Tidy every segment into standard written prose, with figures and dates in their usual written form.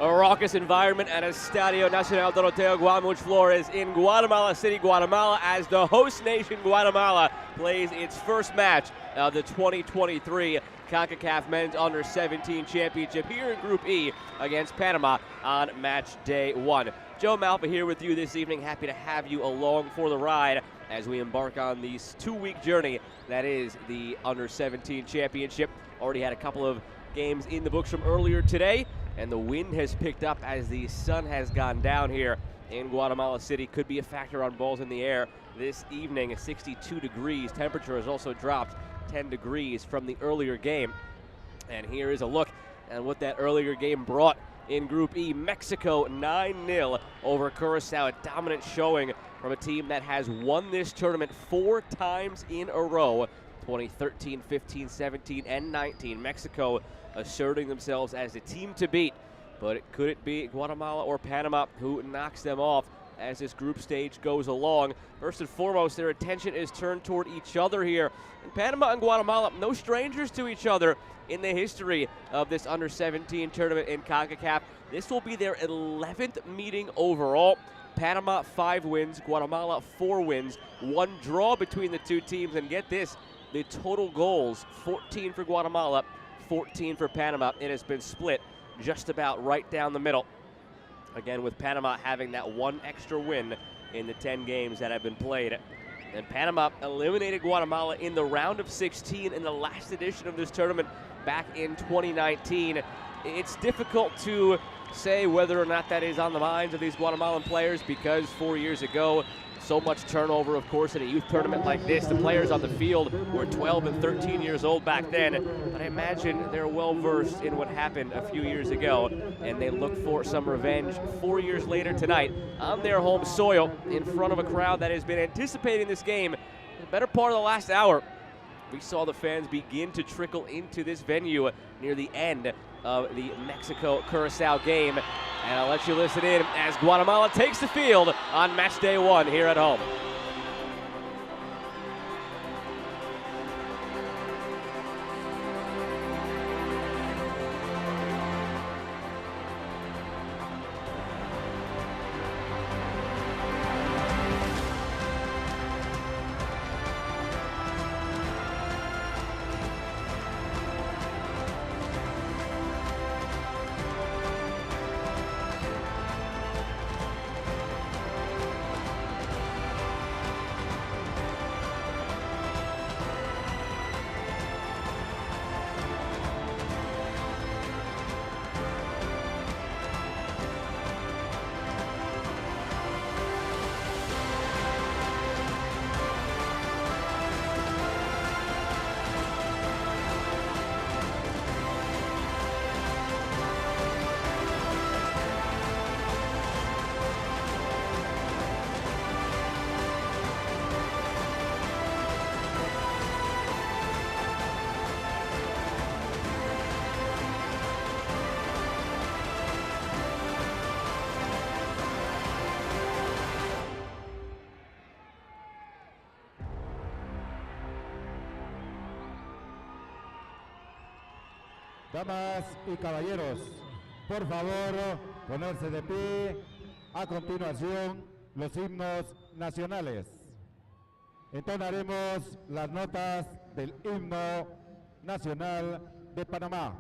A raucous environment at Estadio Nacional Doroteo Guamuch Flores in Guatemala City, Guatemala, as the host nation Guatemala plays its first match of the 2023 Concacaf Men's Under-17 Championship here in Group E against Panama on match day one. Joe Malfa here with you this evening. Happy to have you along for the ride as we embark on this two-week journey that is the Under-17 Championship. Already had a couple of games in the books from earlier today, and the wind has picked up as the sun has gone down here in Guatemala City. Could be a factor on balls in the air this evening. 62 degrees. Temperature has also dropped 10 degrees from the earlier game. And here is a look at what that earlier game brought in Group E. Mexico 9-0 over Curacao. A dominant showing from a team that has won this tournament 4 times in a row. 2013, 15, 17, and 19. Mexico asserting themselves as the team to beat. But could it be Guatemala or Panama who knocks them off as this group stage goes along? First and foremost, their attention is turned toward each other here. And Panama and Guatemala, no strangers to each other in the history of this Under-17 tournament in CONCACAF. This will be their 11th meeting overall. Panama 5 wins, Guatemala 4 wins, 1 draw between the two teams. And get this, the total goals, 14 for Guatemala, 14 for Panama. It has been split just about right down the middle. Again, with Panama having that 1 extra win in the 10 games that have been played. And Panama eliminated Guatemala in the round of 16 in the last edition of this tournament back in 2019. It's difficult to say whether or not that is on the minds of these Guatemalan players, because 4 years ago, so much turnover, of course, in a youth tournament like this. The players on the field were 12 and 13 years old back then, but I imagine they're well-versed in what happened a few years ago, and they look for some revenge 4 years later tonight on their home soil in front of a crowd that has been anticipating this game the better part of the last hour. We saw the fans begin to trickle into this venue near the end of the Mexico-Curacao game. And I'll let you listen in as Guatemala takes the field on match day 1 here at home. Damas y caballeros, por favor, ponerse de pie. A continuación, los himnos nacionales. Entonaremos las notas del himno nacional de Panamá.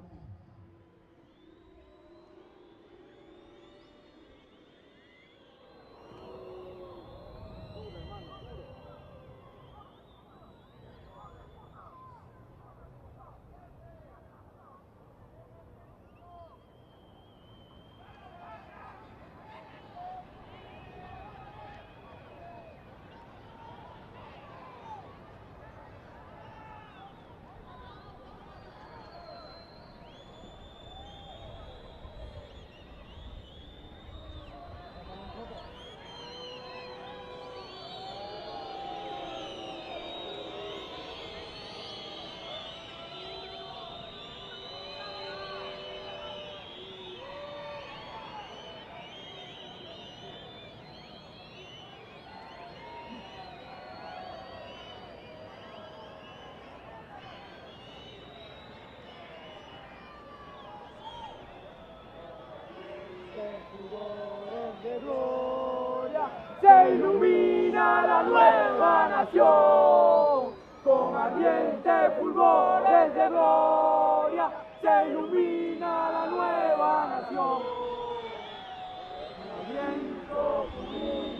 se ilumina la nueva nación, con ardientes fulgores de gloria, se ilumina la nueva nación. Viento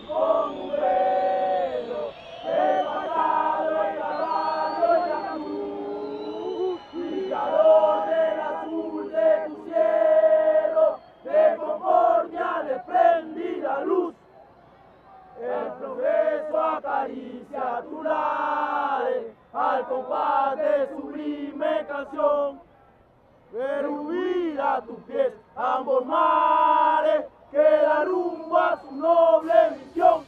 con un velo, el pasado, el caballo y la cruz, brigador del azul de tu cielo, de concordia de esplendida luz. El progreso acaricia tu nave, al compás de sublime canción. Rehuir a tus pies ambos mares, que da rumbo a su noble misión.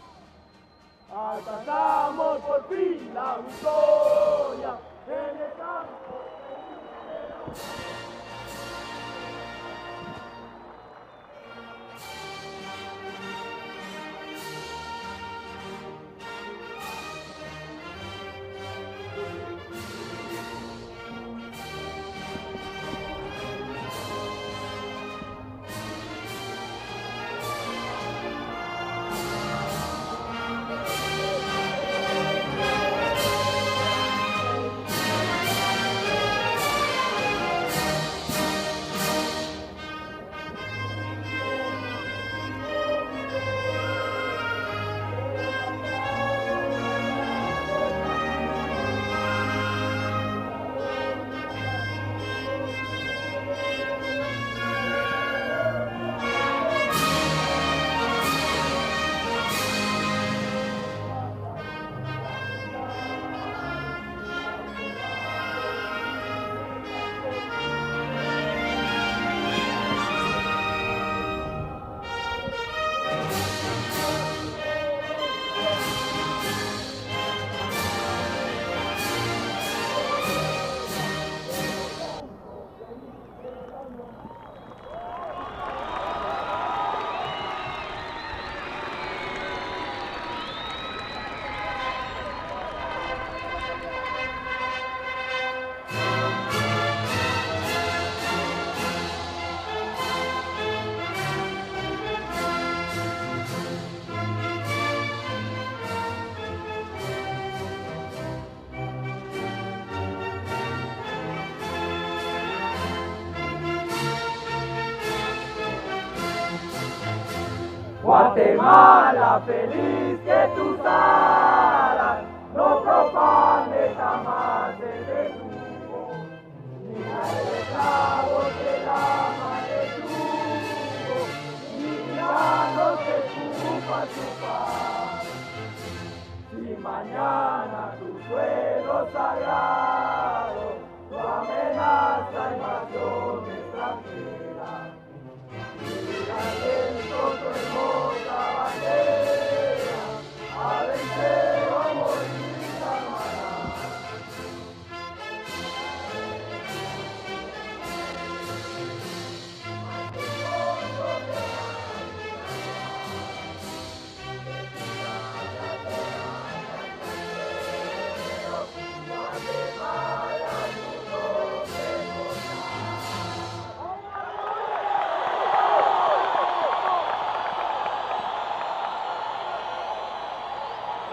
Alcanzamos por fin la victoria en el campo. Guatemala, feliz que tus alas no profanes jamás el desnudo, ni al esclavo que la madre tuvo, ni tiranos que escupan su paz. Si mañana tu suelo sagrado no amenaza invasión extranjera, con tu hermosa bandera, a vencer o a morir amarás.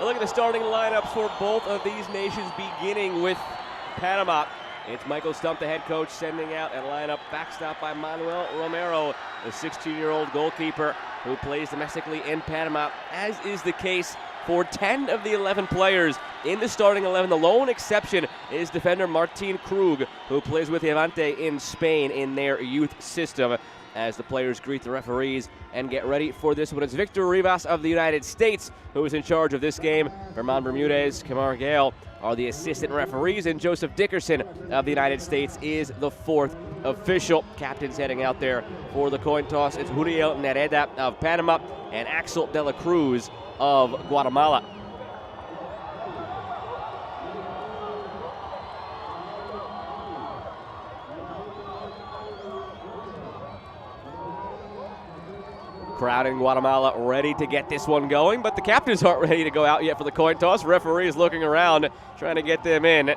Look at the starting lineups for both of these nations, beginning with Panama. It's Michael Stump, the head coach, sending out a lineup backstopped by Manuel Romero, the 16-year-old goalkeeper who plays domestically in Panama, as is the case for 10 of the 11 players in the starting 11. The lone exception is defender Martin Krug, who plays with Levante in Spain in their youth system. As the players greet the referees and get ready for this one, it's Victor Rivas of the United States who is in charge of this game. Vermont Bermudez, Kamar Gale are the assistant referees, and Joseph Dickerson of the United States is the fourth official. Captains heading out there for the coin toss. It's Uriel Nereda of Panama and Axel de la Cruz of Guatemala. Crowd in Guatemala ready to get this one going, but the captains aren't ready to go out yet for the coin toss. Referee is looking around, trying to get them in.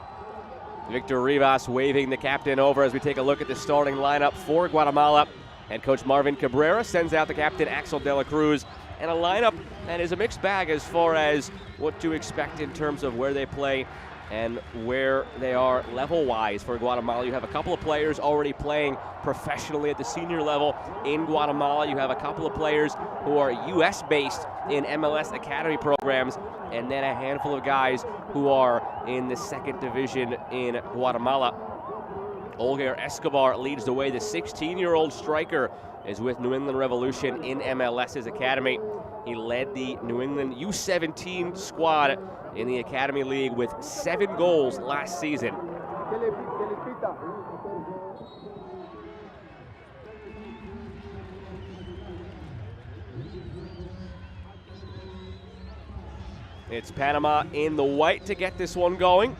Victor Rivas waving the captain over as we take a look at the starting lineup for Guatemala. Head coach Marvin Cabrera sends out the captain Axel de la Cruz and a lineup that is a mixed bag as far as what to expect in terms of where they play and where they are level-wise. For Guatemala, you have a couple of players already playing professionally at the senior level in Guatemala. You have a couple of players who are U.S.-based in MLS Academy programs, and then a handful of guys who are in the second division in Guatemala. Olger Escobar leads the way. The 16-year-old striker is with New England Revolution in MLS's academy. He led the New England U17 squad in the Academy League with 7 goals last season. It's Panama in the white to get this one going,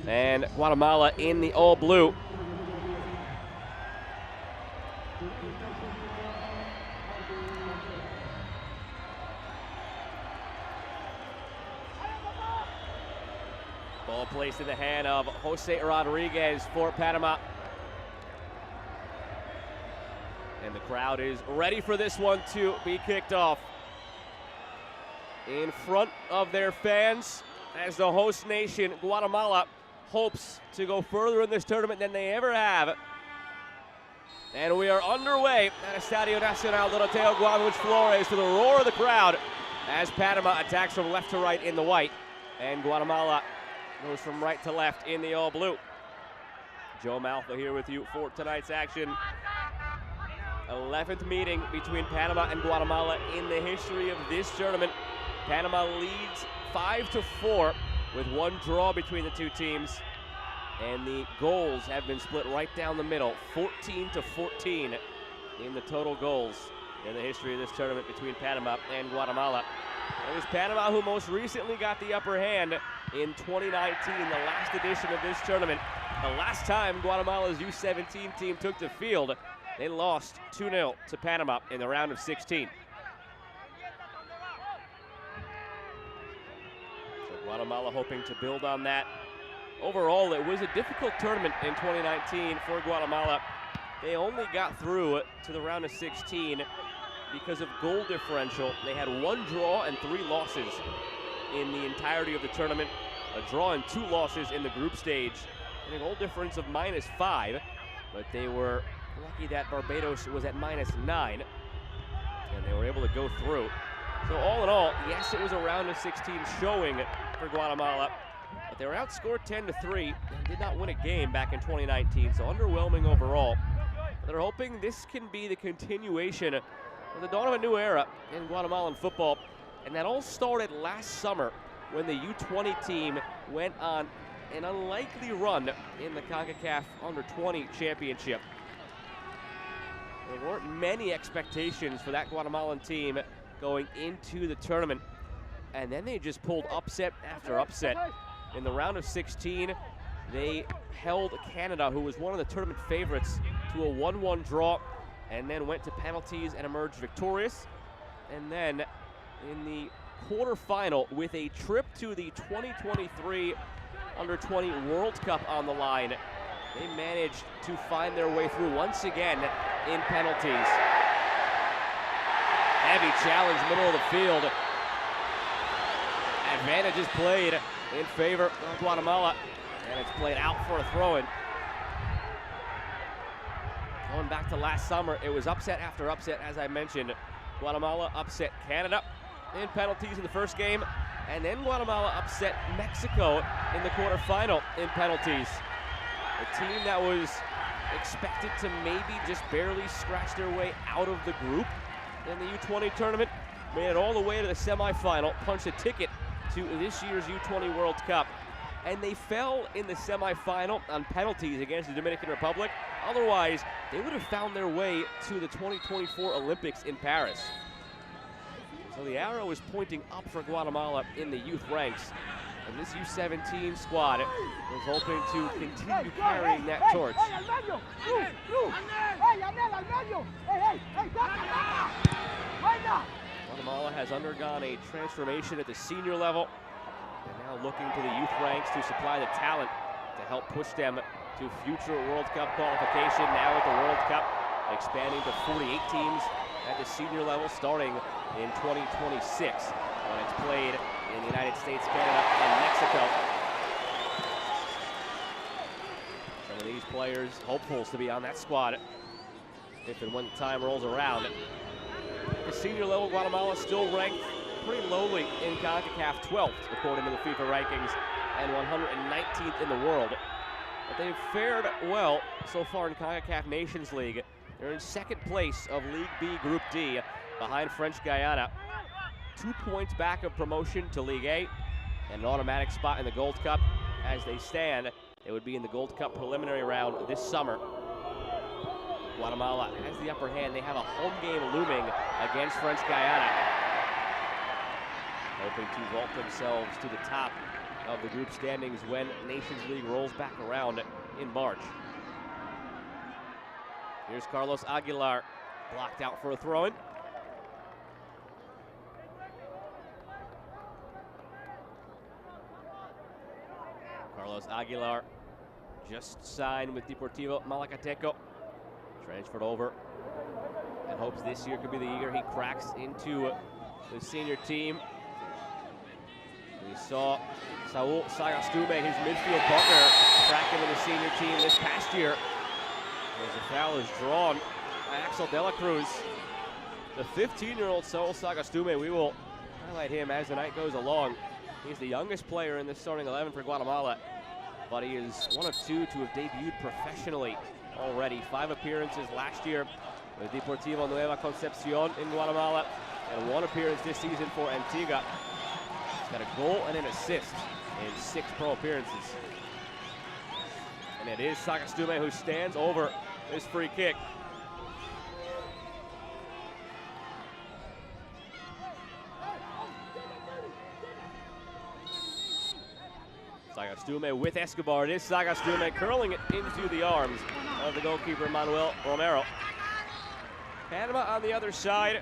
and Guatemala in the all blue. Ball placed in the hand of Jose Rodriguez for Panama. And the crowd is ready for this one to be kicked off. In front of their fans, as the host nation, Guatemala hopes to go further in this tournament than they ever have. And we are underway at Estadio Nacional, Doroteo, Guamuch, Flores, to the roar of the crowd as Panama attacks from left to right in the white, and Guatemala goes from right to left in the all blue. Joe Malfa here with you for tonight's action. 11th meeting between Panama and Guatemala in the history of this tournament. Panama leads 5-4 with one draw between the two teams, and the goals have been split right down the middle, 14-14 in the total goals in the history of this tournament between Panama and Guatemala. It was Panama who most recently got the upper hand in 2019, the last edition of this tournament. The last time Guatemala's U17 team took the field, they lost 2-0 to Panama in the round of 16. So Guatemala hoping to build on that. Overall, it was a difficult tournament in 2019 for Guatemala. They only got through to the round of 16 because of goal differential. They had 1 draw and 3 losses in the entirety of the tournament. A draw and 2 losses in the group stage, and a goal difference of -5. But they were lucky that Barbados was at -9, and they were able to go through. So all in all, yes, it was a round of 16 showing for Guatemala, but they were outscored 10-3 and did not win a game back in 2019, so underwhelming overall. They're hoping this can be the continuation of the dawn of a new era in Guatemalan football, and that all started last summer when the U20 team went on an unlikely run in the Concacaf Under-20 championship. There weren't many expectations for that Guatemalan team going into the tournament, and then they just pulled upset after upset. In the round of 16, they held Canada, who was one of the tournament favorites, to a 1-1 draw, and then went to penalties and emerged victorious. And then in the quarterfinal, with a trip to the 2023 Under-20 World Cup on the line, they managed to find their way through once again in penalties. Heavy challenge, middle of the field. Advantage is played in favor of Guatemala, and it's played out for a throw-in. Going back to last summer, it was upset after upset, as I mentioned. Guatemala upset Canada in penalties in the first game, and then Guatemala upset Mexico in the quarterfinal in penalties. A team that was expected to maybe just barely scratch their way out of the group in the U20 tournament made it all the way to the semifinal, punched a ticket to this year's U20 World Cup, and they fell in the semifinal on penalties against the Dominican Republic. Otherwise, they would have found their way to the 2024 Olympics in Paris. So the arrow is pointing up for Guatemala in the youth ranks, and this U17 squad is hoping to continue carrying that torch. Guatemala has undergone a transformation at the senior level, and now looking to the youth ranks to supply the talent to help push them to future World Cup qualification. Now at the World Cup, expanding to 48 teams at the senior level starting in 2026 when it's played in the United States, Canada, and Mexico. Some of these players hopefuls to be on that squad if and when the time rolls around. At the senior level, Guatemala still ranked pretty lowly in Concacaf, 12th according to the FIFA rankings, and 119th in the world. But they've fared well so far in Concacaf Nations League. They're in second place of League B Group D behind French Guiana. 2 points back of promotion to League A and an automatic spot in the Gold Cup. As they stand, they would be in the Gold Cup preliminary round this summer. Guatemala has the upper hand. They have a home game looming against French Guiana, hoping to vault themselves to the top of the group standings when Nations League rolls back around in March. Here's Carlos Aguilar, blocked out for a throw-in. Carlos Aguilar just signed with Deportivo Malacateco, transferred over, and hopes this year could be the year he cracks into the senior team. We saw Saul Sagastume, his midfield partner, crack into the senior team this past year. As the foul is drawn by Axel De La Cruz. The 15-year-old Saul Sagastume, we will highlight him as the night goes along. He's the youngest player in this starting 11 for Guatemala, but he is one of two to have debuted professionally already. 5 appearances last year with Deportivo Nueva Concepcion in Guatemala, and 1 appearance this season for Antigua. He's got a goal and an assist in 6 pro appearances. And it is Sagastume who stands over this free kick. Sagastume with Escobar. It is Sagastume curling it into the arms of the goalkeeper Manuel Romero. Panama on the other side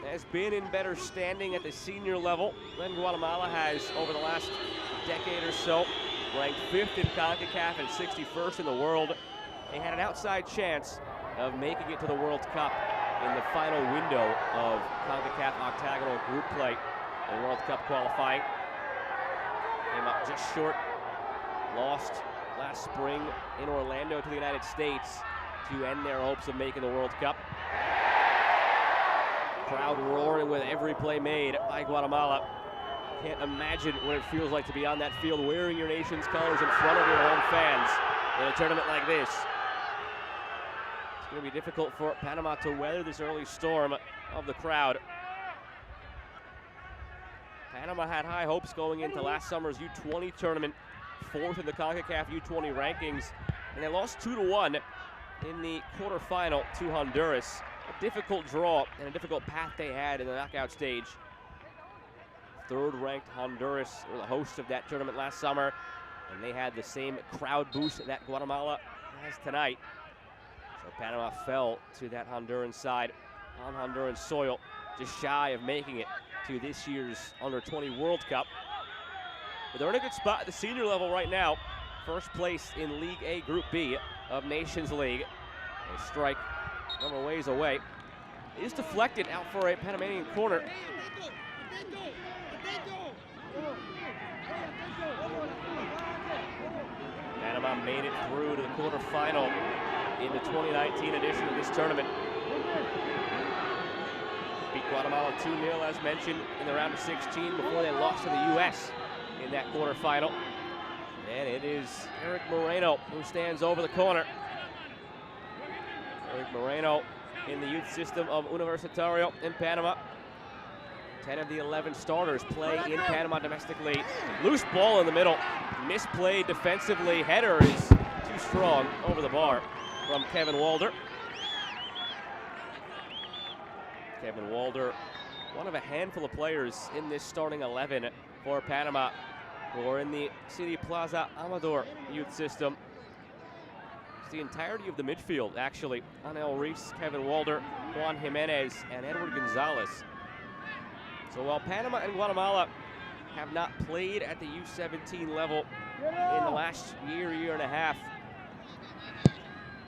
has been in better standing at the senior level than Guatemala has over the last decade or so. Ranked 5th in Concacaf and 61st in the world. They had an outside chance of making it to the World Cup in the final window of Concacaf octagonal group play in World Cup qualifying. Came up just short. Lost last spring in Orlando to the United States to end their hopes of making the World Cup. Crowd roaring with every play made by Guatemala. Can't imagine what it feels like to be on that field wearing your nation's colors in front of your own fans in a tournament like this. It's going to be difficult for Panama to weather this early storm of the crowd. Panama had high hopes going into last summer's U20 tournament, 4th in the CONCACAF U20 rankings, and they lost 2-1 in the quarterfinal to Honduras. A difficult draw and a difficult path they had in the knockout stage. 3rd-ranked Honduras were the hosts of that tournament last summer, and they had the same crowd boost that Guatemala has tonight. So Panama fell to that Honduran side on Honduran soil, just shy of making it to this year's Under-20 World Cup. But they're in a good spot at the senior level right now. 1st place in League A Group B of Nations League. A strike from a ways away. It is deflected out for a Panamanian corner. Panama made it through to the quarterfinal in the 2019 edition of this tournament. Beat Guatemala 2-0 as mentioned in the round of 16 before they lost to the U.S. in that quarterfinal. And it is Eric Moreno who stands over the corner. Eric Moreno in the youth system of Universitario in Panama. 10 of the 11 starters play in Panama domestically. Loose ball in the middle, misplayed defensively. Header is too strong over the bar from Kevin Walder. Kevin Walder, one of a handful of players in this starting 11 for Panama who are in the City Plaza Amador youth system. It's the entirety of the midfield, actually. Anel Reese, Kevin Walder, Juan Jimenez, and Edward Gonzalez. So while Panama and Guatemala have not played at the U17 level in the last year and a half,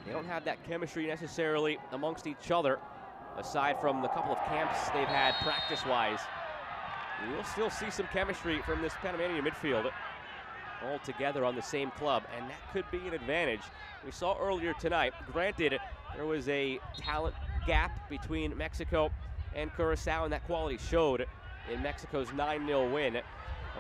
they don't have that chemistry necessarily amongst each other. aside from the couple of camps they've had practice-wise. We'll still see some chemistry from this Panamanian midfield all together on the same club, and that could be an advantage. We saw earlier tonight, granted, there was a talent gap between Mexico and Curacao, and that quality showed in Mexico's 9-0 win.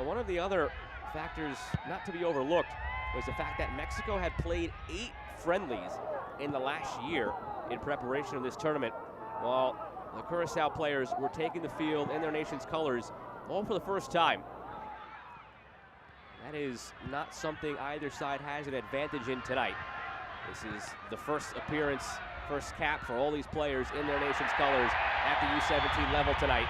One of the other factors not to be overlooked was the fact that Mexico had played 8 friendlies in the last year in preparation of this tournament, while the Curacao players were taking the field in their nation's colors all for the first time. That is not something either side has an advantage in tonight. This is the first appearance, first cap for all these players in their nation's colors at the U17 level tonight,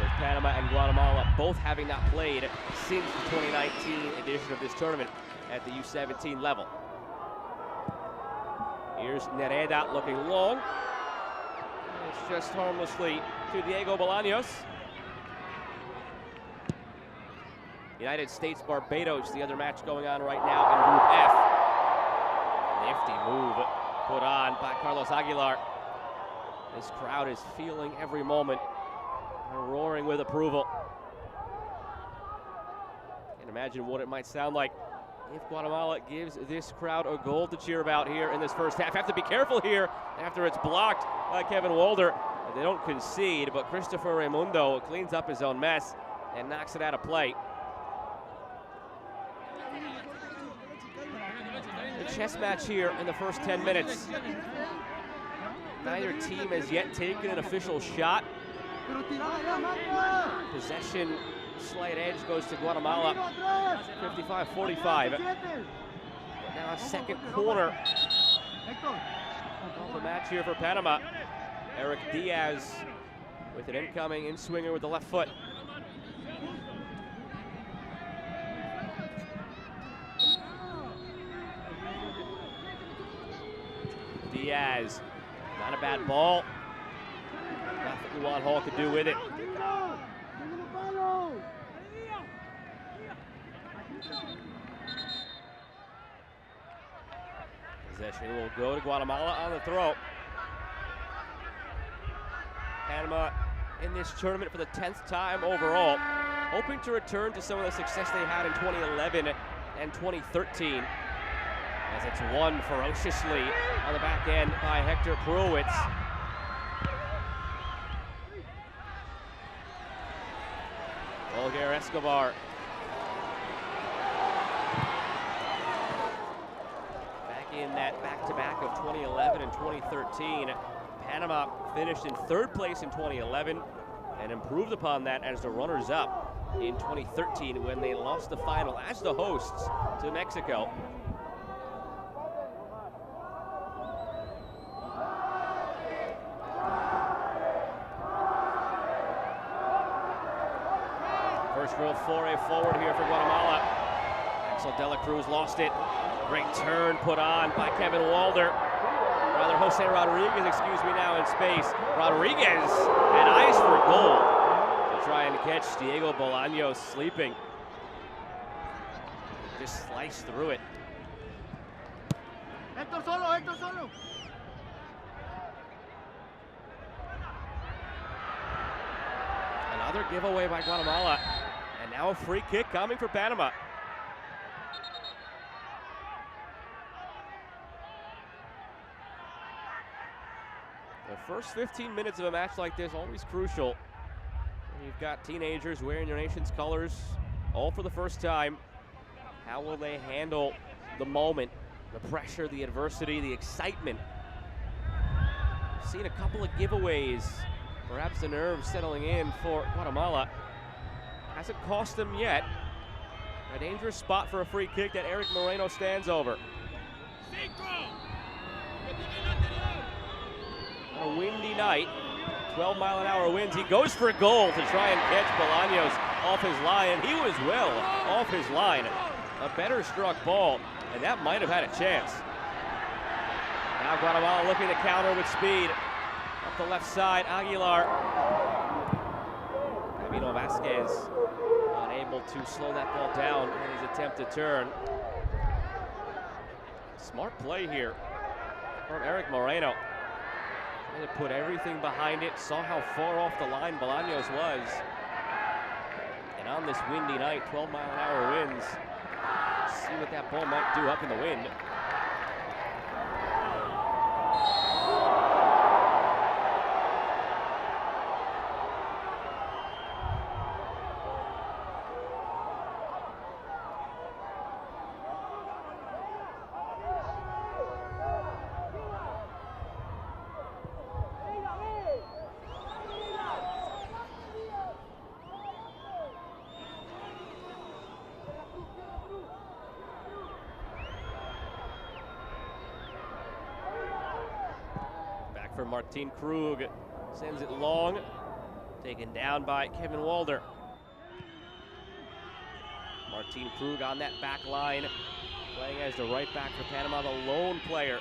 with Panama and Guatemala both having not played since the 2019 edition of this tournament at the U17 level. Here's Nereda looking long. It's just harmlessly to Diego Bolaños. United States, Barbados, the other match going on right now in Group F. Nifty move put on by Carlos Aguilar. This crowd is feeling every moment. They're roaring with approval. Can't imagine what it might sound like if Guatemala gives this crowd a goal to cheer about here in this first half. Have to be careful here after it's blocked by Kevin Walder. They don't concede, but Christopher Raimundo cleans up his own mess and knocks it out of play. The chess match here in the first 10 minutes. Neither team has yet taken an official shot. Possession, slight edge goes to Guatemala, 55-45. Now a second corner of the match here for Panama. Eric Diaz with an incoming in-swinger with the left foot. Diaz, not a bad ball. Nothing Juan Hall could do with it. Possession will go to Guatemala on the throw. Panama in this tournament for the 10th time overall, hoping to return to some of the success they had in 2011 and 2013. As it's won ferociously on the back end by Hector Pruitt. Olger Escobar. Back in that back-to-back of 2011 and 2013. Panama finished in 3rd place in 2011 and improved upon that as the runners-up in 2013 when they lost the final as the hosts to Mexico. First real foray forward here for Guatemala. Axel De La Cruz lost it. Great turn put on by Kevin Walder. Rather, Jose Rodriguez, excuse me, now in space. Rodriguez had eyes for goal to try and catch Diego Bolaños sleeping. Just sliced through it. Héctor solo, Héctor solo. Another giveaway by Guatemala. And now a free kick coming for Panama. The first 15 minutes of a match like this, always crucial. When you've got teenagers wearing your nation's colors, all for the first time. How will they handle the moment, the pressure, the adversity, the excitement? We've seen a couple of giveaways. Perhaps the nerves settling in for Guatemala. Hasn't cost them yet. A dangerous spot for a free kick that Eric Moreno stands over. A windy night, 12-mile-an-hour winds. He goes for a goal to try and catch Bolaños off his line, and he was well off his line. A better struck ball, and that might have had a chance. Now Guatemala looking to counter with speed. Up the left side, Aguilar. Camilo Vasquez unable to slow that ball down in his attempt to turn. Smart play here from Eric Moreno. Trying to put everything behind it. Saw how far off the line Bolaños was. And on this windy night, 12-mile-an-hour winds. See what that ball might do up in the wind. For Martin Krug, sends it long, taken down by Kevin Walder. Martin Krug on that back line, playing as the right back for Panama, the lone player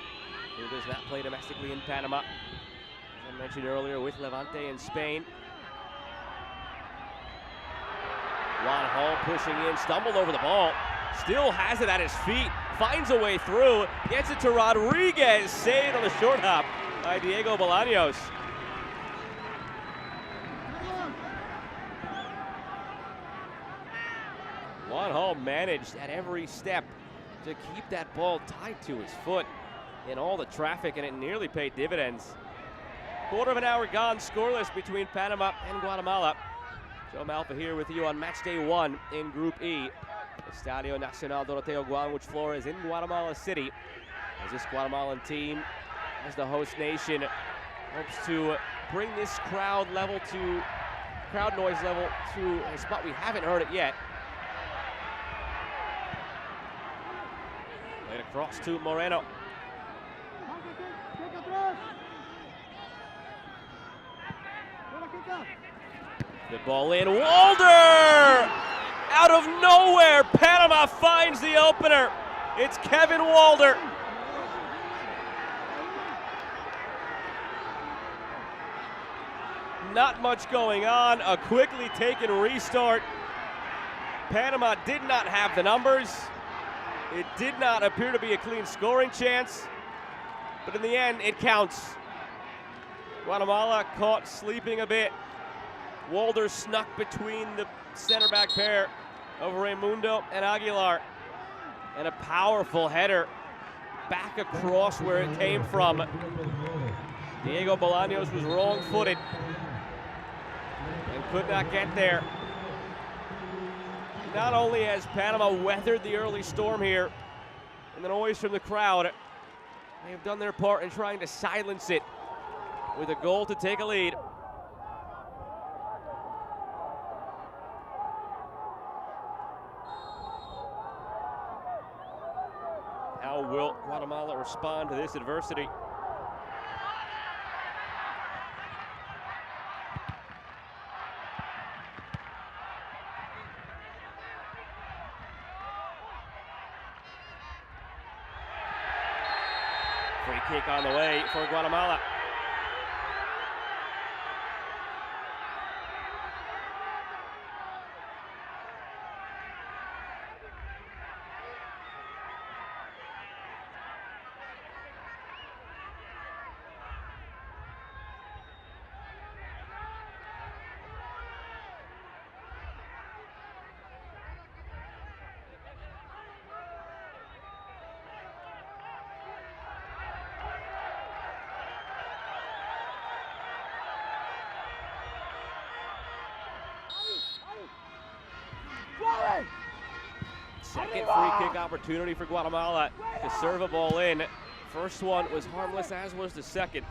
who does not play domestically in Panama. As I mentioned earlier, with Levante in Spain. Juan Hall pushing in, stumbled over the ball, still has it at his feet, finds a way through, gets it to Rodriguez, saved on the short hop by Diego Bolaños. Juan Hall managed at every step to keep that ball tied to his foot in all the traffic, and it nearly paid dividends. Quarter of an hour gone, scoreless between Panama and Guatemala. Joe Malfa here with you on match day 1 in Group E. Estadio Nacional Doroteo Guamuch Flores in Guatemala City, as this Guatemalan team, as the host nation, hopes to bring this crowd noise level to a spot we haven't heard it yet. Played across to Moreno. Good ball in, Walder! Out of nowhere, Panama finds the opener. It's Kevin Walder. Not much going on, a quickly taken restart. Panama did not have the numbers. It did not appear to be a clean scoring chance, but in the end, it counts. Guatemala caught sleeping a bit. Walder snuck between the center back pair of Raimundo and Aguilar, and a powerful header back across where it came from. Diego Bolaños was wrong-footed and could not get there. Not only has Panama weathered the early storm here and the noise from the crowd, they have done their part in trying to silence it with a goal to take a lead. How will Guatemala respond to this adversity? Free kick on the way for Guatemala. Second free kick opportunity for Guatemala to serve a ball in. First one was harmless, as was the second.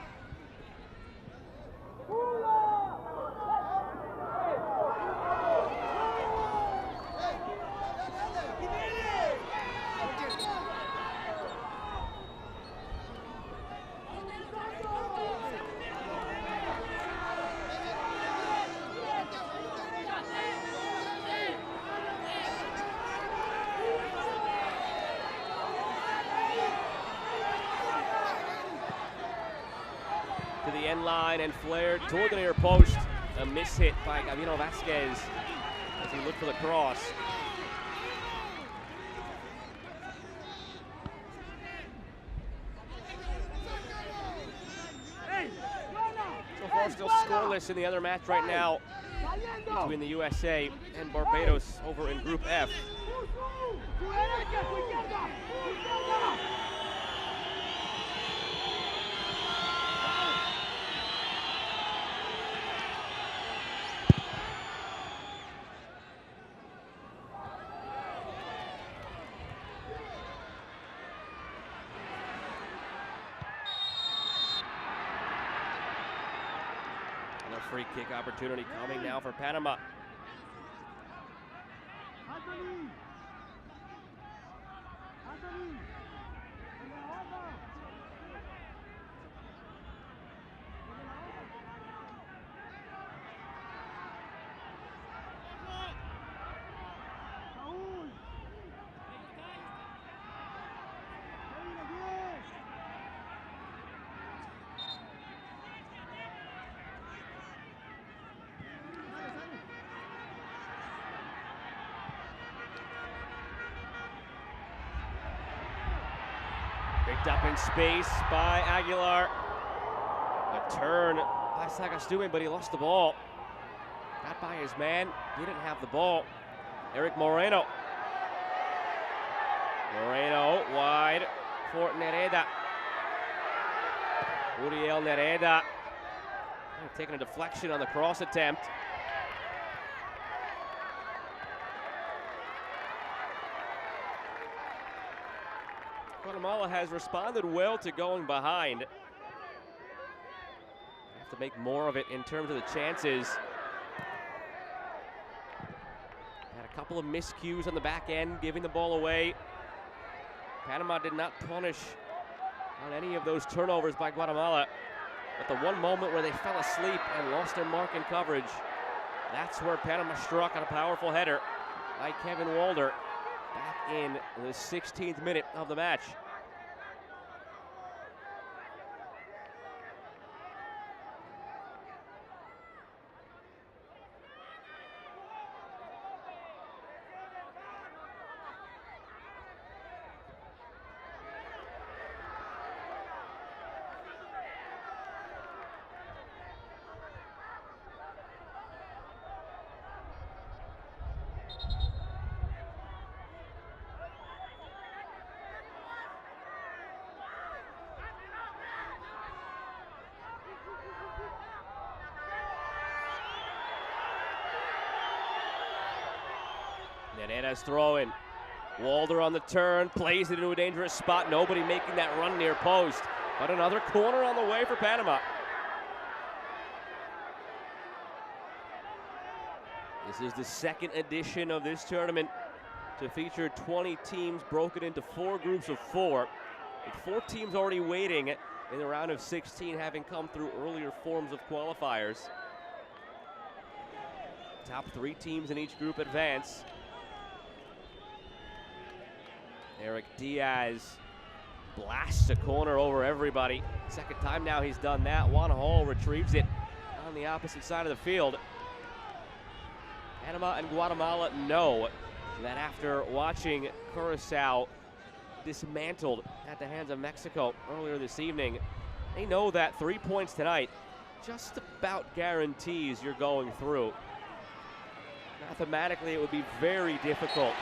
To the end line and flared toward the near post. A miss hit by Gabino Vasquez as he looked for the cross. far still scoreless in the other match right now between the USA and Barbados over in Group F. Free kick opportunity coming now for Panama. Picked up in space by Aguilar. A turn by Sagastume, but he lost the ball. Got by his man, didn't have the ball. Eric Moreno. Moreno wide for Nereda. Uriel Nereda taking a deflection on the cross attempt. Guatemala has responded well to going behind. Have to make more of it in terms of the chances. Had a couple of miscues on the back end, giving the ball away. Panama did not punish on any of those turnovers by Guatemala. But the one moment where they fell asleep and lost their mark in coverage, that's where Panama struck on a powerful header by Kevin Walder. Back in the 16th minute of the match. Nereda's throwing. Walder on the turn, plays it into a dangerous spot. Nobody making that run near post. But another corner on the way for Panama. This is the second edition of this tournament to feature 20 teams broken into 4 groups of 4. With 4 teams already waiting in the round of 16, having come through earlier forms of qualifiers. Top 3 teams in each group advance. Eric Diaz blasts a corner over everybody. Second time now he's done that. Juan Hall retrieves it on the opposite side of the field. Panama and Guatemala know that after watching Curacao dismantled at the hands of Mexico earlier this evening, they know that 3 points tonight just about guarantees you're going through. Mathematically, it would be very difficult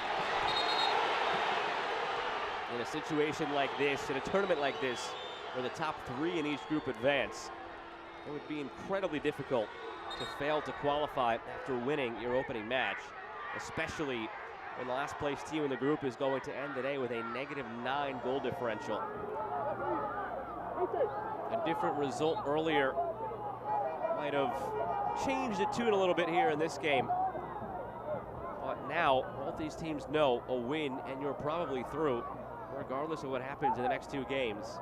in a situation like this, in a tournament like this, where the top 3 in each group advance. It would be incredibly difficult to fail to qualify after winning your opening match, especially when the last place team in the group is going to end the day with a -9 goal differential. A different result earlier might have changed the tune a little bit here in this game. But now, both these teams know a win and you're probably through, regardless of what happens in the next 2 games.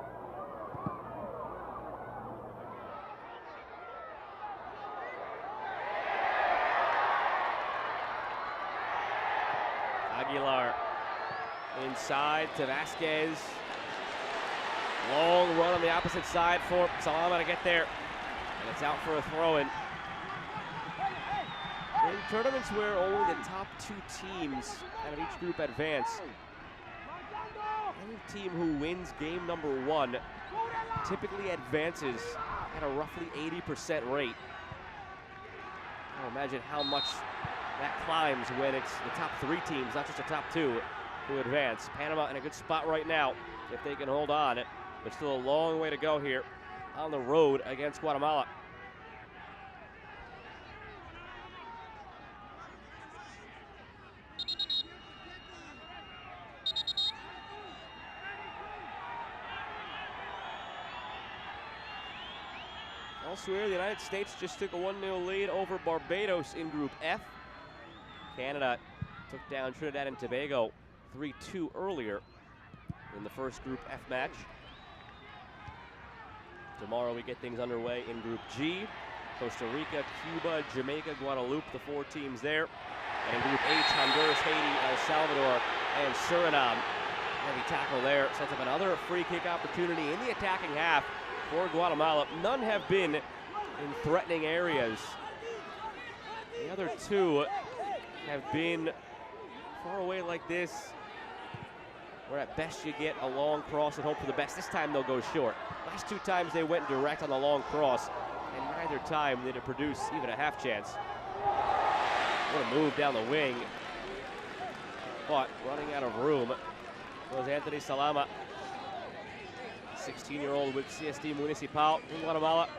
Aguilar inside to Vasquez. Long run on the opposite side for Salama to get there. And it's out for a throw-in. In tournaments where only the top 2 teams out of each group advance, any team who wins game number 1 typically advances at a roughly 80% rate. Imagine how much that climbs when it's the top 3 teams, not just the top 2, who advance. Panama in a good spot right now if they can hold on. But still a long way to go here on the road against Guatemala. Elsewhere, the United States just took a 1-0 lead over Barbados in Group F. Canada took down Trinidad and Tobago 3-2 earlier in the first Group F match. Tomorrow we get things underway in Group G. Costa Rica, Cuba, Jamaica, Guadeloupe, the 4 teams there. And in Group H, Honduras, Haiti, El Salvador, and Suriname. Heavy tackle there sets up another free kick opportunity in the attacking half for Guatemala. None have been in threatening areas. The other 2 have been far away like this, where at best you get a long cross and hope for the best. This time they'll go short. Last 2 times they went direct on the long cross, and neither time did it produce even a half chance. What a move down the wing. But running out of room was Anthony Salama, 16-year-old with CSD Municipal in Guatemala.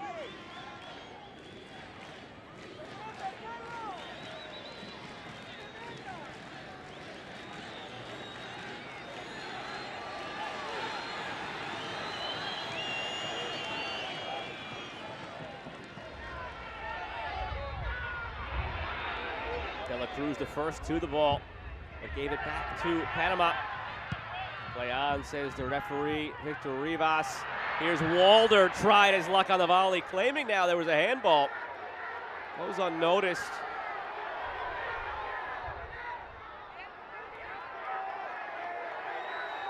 De La Cruz the first to the ball, but gave it back to Panama. Play on, says the referee, Victor Rivas. Here's Walder, tried his luck on the volley, claiming now there was a handball. Goes unnoticed.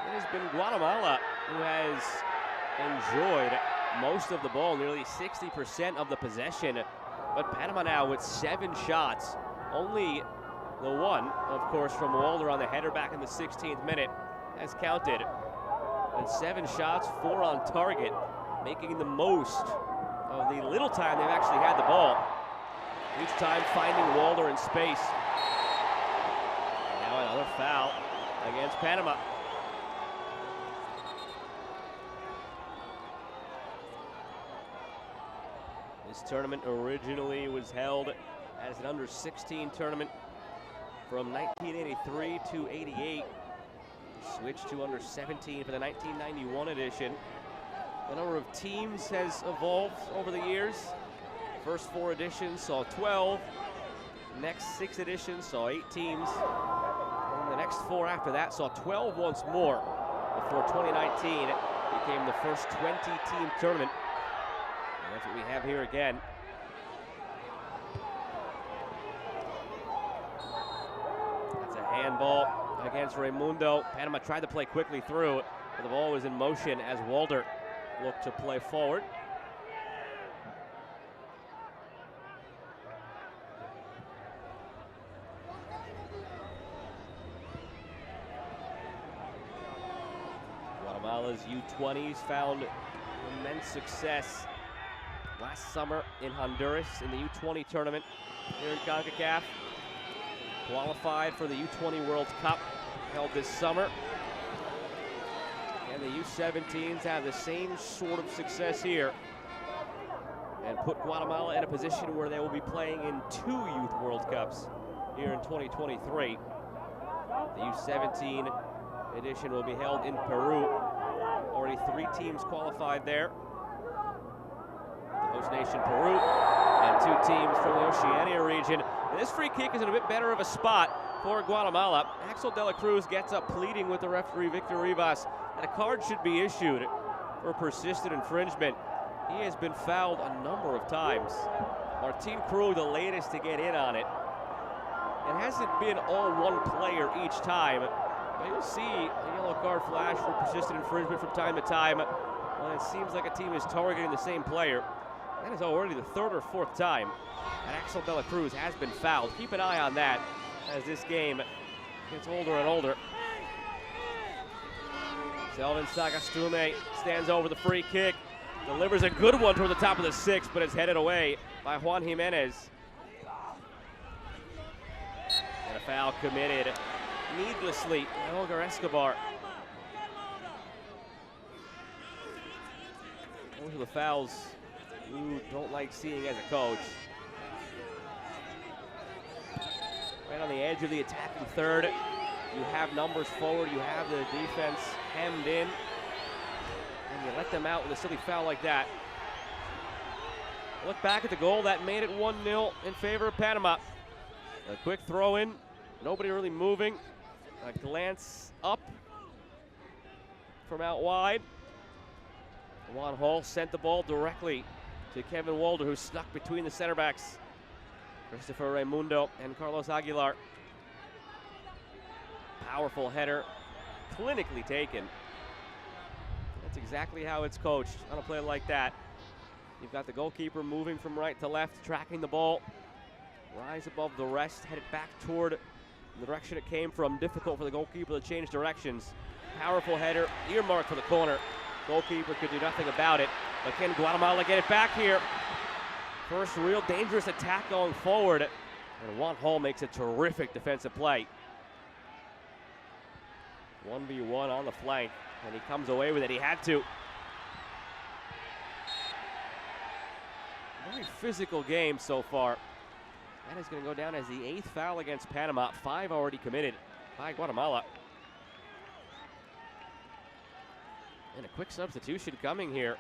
It has been Guatemala who has enjoyed most of the ball, nearly 60% of the possession. But Panama now with 7 shots. Only the one, of course, from Walder on the header back in the 16th minute has counted. And 7 shots, 4 on target, making the most of the little time they've actually had the ball. Each time finding Walder in space. Now another foul against Panama. This tournament originally was held as an under-16 tournament from 1983 to 88. Switched to under-17 for the 1991 edition. The number of teams has evolved over the years. First 4 editions saw 12. Next 6 editions saw 8 teams. And the next 4 after that saw 12 once more before 2019 became the first 20-team tournament. And that's what we have here again. That's a handball against Raimundo. Panama tried to play quickly through, but the ball was in motion as Walder looked to play forward. Guatemala's U20s found immense success last summer in Honduras in the U20 tournament here in Concacaf. Qualified for the U20 World Cup held this summer. And the U17s have the same sort of success here and put Guatemala in a position where they will be playing in 2 Youth World Cups here in 2023. The U17 edition will be held in Peru. Already 3 teams qualified there. The host nation Peru and 2 teams from the Oceania region. And this free kick is in a bit better of a spot for Guatemala. Axel De La Cruz gets up pleading with the referee Victor Rivas that a card should be issued for persistent infringement. He has been fouled a number of times. Martin Krug, the latest to get in on it. It hasn't been all one player each time, but you'll see a yellow card flash for persistent infringement from time to time when it seems like a team is targeting the same player. That is already the 3rd or 4th time that Axel De La Cruz has been fouled. Keep an eye on that as this game gets older and older. Selvin Sagastume stands over the free kick. Delivers a good one toward the top of the 6, but it's headed away by Juan Jimenez. And a foul committed needlessly by Olga Escobar. Those are the fouls you don't like seeing as a coach. Right on the edge of the attacking third. You have numbers forward, you have the defense hemmed in, and you let them out with a silly foul like that. Look back at the goal, that made it 1-0 in favor of Panama. A quick throw in, nobody really moving. A glance up from out wide. Juan Hall sent the ball directly to Kevin Walder, who's stuck between the center backs, Christopher Raimundo and Carlos Aguilar. Powerful header, clinically taken. That's exactly how it's coached on a play like that. You've got the goalkeeper moving from right to left, tracking the ball. Rise above the rest, headed back toward the direction it came from. Difficult for the goalkeeper to change directions. Powerful header, earmarked for the corner. Goalkeeper could do nothing about it. But can Guatemala get it back here? First real dangerous attack going forward. And Juan Hall makes a terrific defensive play. 1v1 on the flank, and he comes away with it. He had to. Very physical game so far. That is going to go down as the 8th foul against Panama. 5 already committed by Guatemala. And a quick substitution coming here.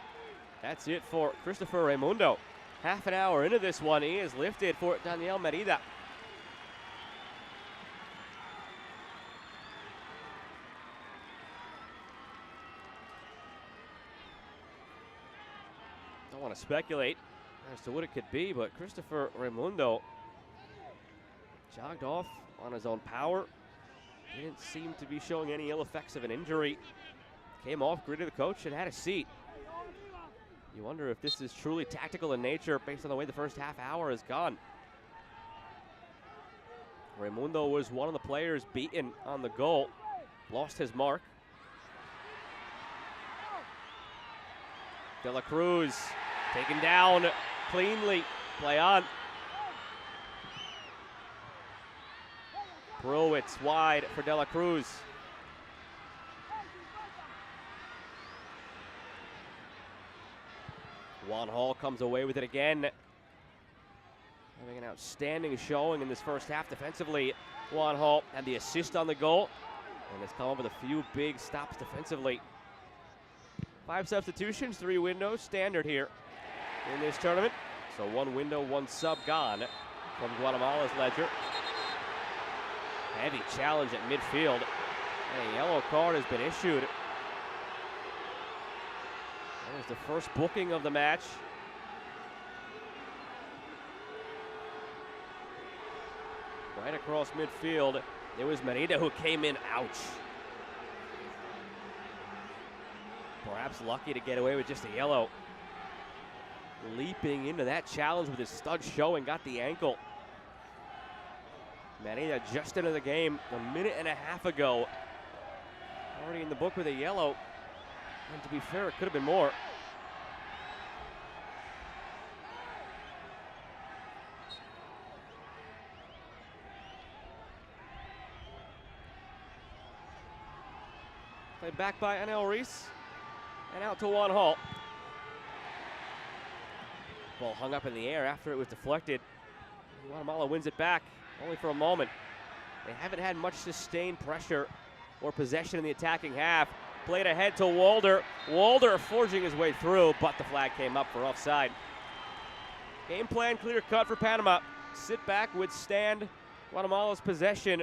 That's it for Christopher Raimundo. Half an hour into this one, he is lifted for Daniel Merida. Don't want to speculate as to what it could be, but Christopher Raimundo jogged off on his own power. Didn't seem to be showing any ill effects of an injury. Came off, greeted the coach, and had a seat. You wonder if this is truly tactical in nature based on the way the first half hour has gone. Raimundo was one of the players beaten on the goal. Lost his mark. De La Cruz taken down cleanly. Play on. Browitz wide for De La Cruz. Juan Hall comes away with it again. Having an outstanding showing in this first half defensively. Juan Hall had the assist on the goal and has come up with a few big stops defensively. 5 substitutions, 3 windows, standard here in this tournament. So 1 window, 1 sub gone from Guatemala's ledger. Heavy challenge at midfield. And a yellow card has been issued. That was the first booking of the match. Right across midfield, it was Merida who came in. Ouch. Perhaps lucky to get away with just a yellow. Leaping into that challenge with his stud showing, got the ankle. Merida just into the game a minute and a half ago. Already in the book with a yellow. And to be fair, it could have been more. Played back by Anel Reese. And out to Juan Hall. Ball hung up in the air after it was deflected. Guatemala wins it back, only for a moment. They haven't had much sustained pressure or possession in the attacking half. Played ahead to Walder. Walder forging his way through, but the flag came up for offside. Game plan clear cut for Panama. Sit back, withstand Guatemala's possession.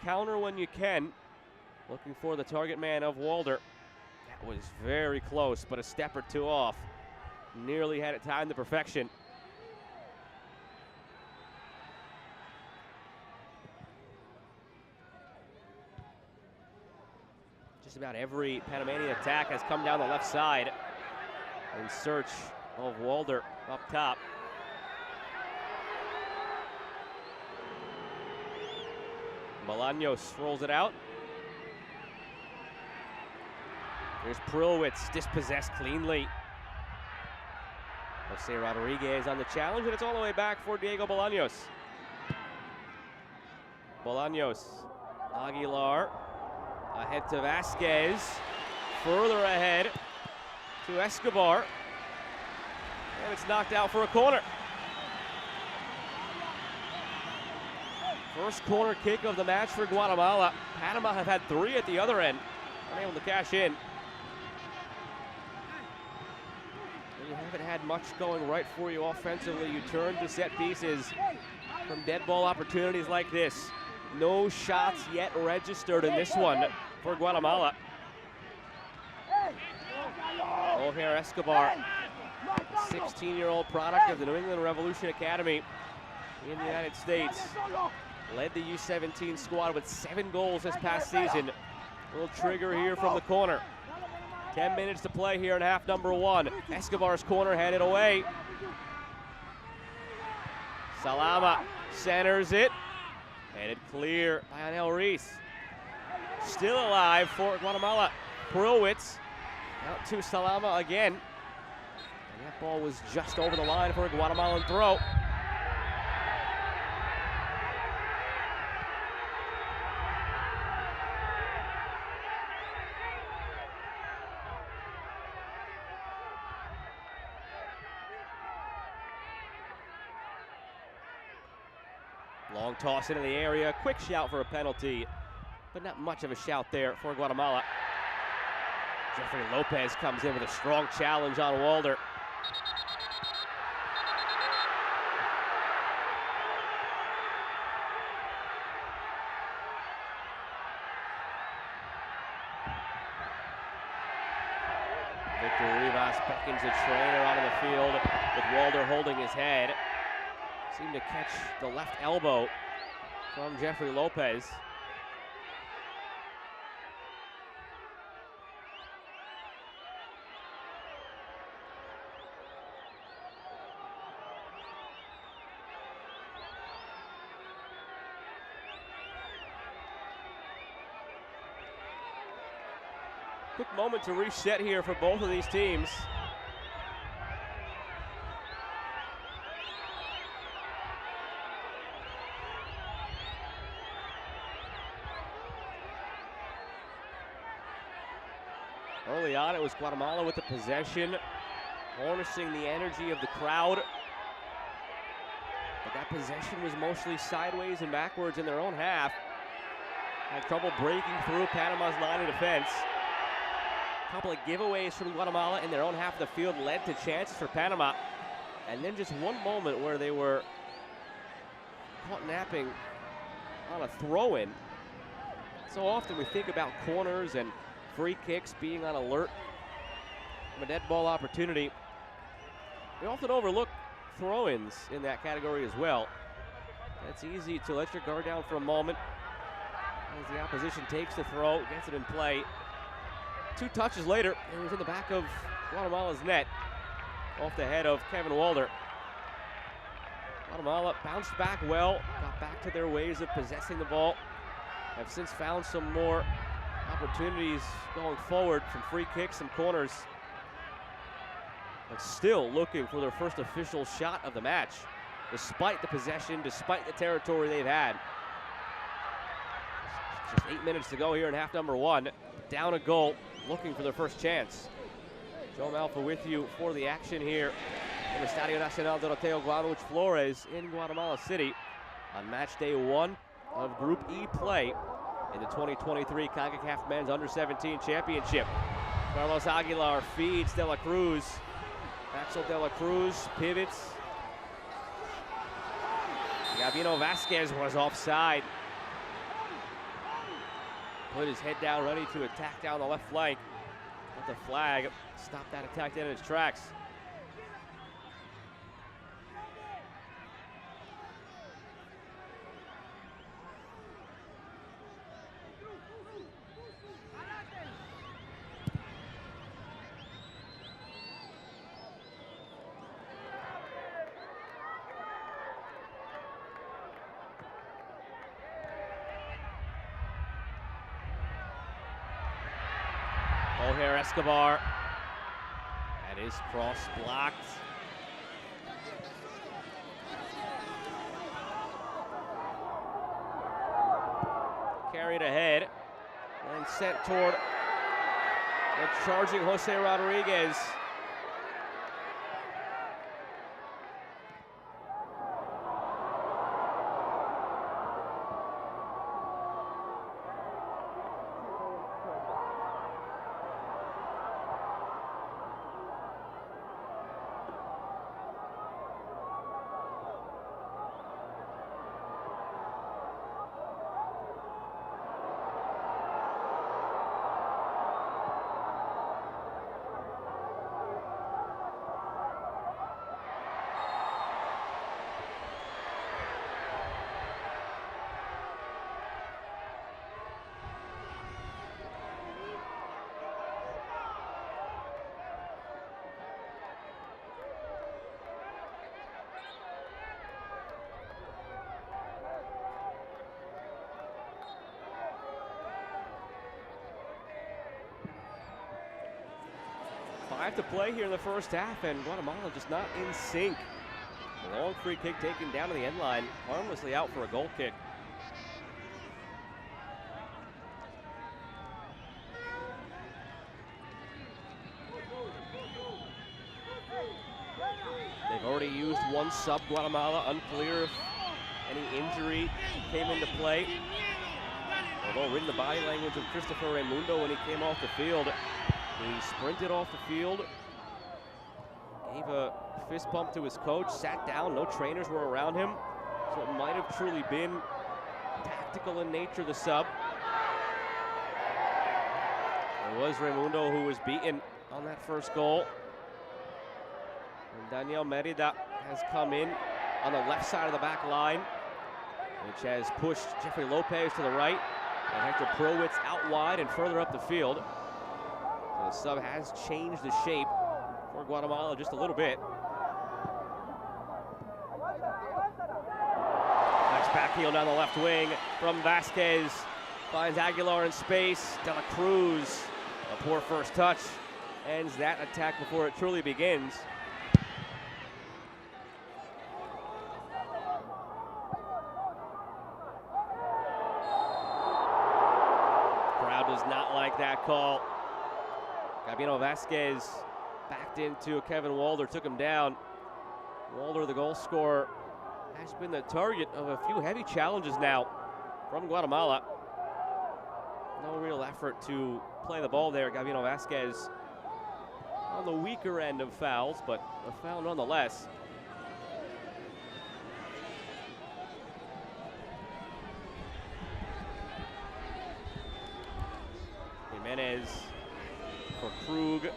Counter when you can. Looking for the target man of Walder. That was very close, but a step or 2 off. Nearly had it timed to perfection. Just about every Panamanian attack has come down the left side in search of Walder up top. Bolaños rolls it out. There's Browitz, dispossessed cleanly. Jose Rodriguez on the challenge, and it's all the way back for Diego Bolaños. Bolaños, Aguilar, ahead to Vasquez, further ahead to Escobar, and it's knocked out for a corner. First corner kick of the match for Guatemala. Panama have had 3 at the other end, unable to cash in. You haven't had much going right for you offensively. You turn to set pieces from dead ball opportunities like this. No shots yet registered in this one for Guatemala. O'Hare Escobar, 16-year-old product of the New England Revolution Academy in the United States. Led the U17 squad with 7 goals this past season. A little trigger here from the corner. 10 minutes to play here in half number 1. Escobar's corner headed away. Salama centers it. Headed clear by Anel Reese. Still alive for Guatemala. Prowitz out to Salama again. And that ball was just over the line for a Guatemalan throw. Long toss into the area, quick shout for a penalty, but not much of a shout there for Guatemala. Jeffrey Lopez comes in with a strong challenge on Walder. Victor Rivas beckons the trainer onto the field with Walder holding his head. Seemed to catch the left elbow from Jeffrey Lopez. Quick moment to reset here for both of these teams. Early on, it was Guatemala with the possession, harnessing the energy of the crowd. But that possession was mostly sideways and backwards in their own half. Had trouble breaking through Panama's line of defense. A couple of giveaways from Guatemala in their own half of the field led to chances for Panama. And then just one moment where they were caught napping on a throw-in. So often we think about corners and free kicks, being on alert from a dead ball opportunity. We often overlook throw-ins in that category as well. It's easy to let your guard down for a moment as the opposition takes the throw, gets it in play. 2 touches later, it was in the back of Guatemala's net, off the head of Kevin Walder. Guatemala bounced back well, got back to their ways of possessing the ball, have since found some more opportunities going forward from free kicks and corners, but still looking for their first official shot of the match, despite the possession, despite the territory they've had. Just 8 minutes to go here in half number 1. Down a goal, looking for their first chance. Joe Malfa with you for the action here in Estadio Nacional Doroteo Guamuch Flores in Guatemala City on match day 1 of Group E play in the 2023 Concacaf Men's Under-17 Championship. Carlos Aguilar feeds De La Cruz. Axel De La Cruz pivots. Gabino Vasquez was offside. Put his head down, ready to attack down the left flank. But the flag stopped that attack dead in its tracks. O'Hare Escobar, and his cross blocked. carried ahead and sent toward the charging Jose Rodriguez. Five to play here in the first half, and Guatemala just not in sync. A long free kick taken down to the end line, harmlessly out for a goal kick. They've already used one sub, Guatemala. Unclear if any injury came into play. Although reading the body language of Christopher Raimundo when he came off the field, he sprinted off the field, gave a fist bump to his coach, sat down, no trainers were around him, so it might have truly been tactical in nature, the sub. It was Raimundo who was beaten on that first goal. And Daniel Merida has come in on the left side of the back line, which has pushed Jeffrey Lopez to the right, and Hector Prowitz out wide and further up the field. The sub has changed the shape for Guatemala just a little bit. Nice back heel down the left wing from Vasquez. Finds Aguilar in space. De La Cruz, a poor first touch, ends that attack before it truly begins. Crowd does not like that call. Gabino Vasquez backed into Kevin Walder, took him down. Walder, the goal scorer, has been the target of a few heavy challenges now from Guatemala. No real effort to play the ball there. Gabino Vasquez on the weaker end of fouls, but a foul nonetheless. Jimenez for Krug.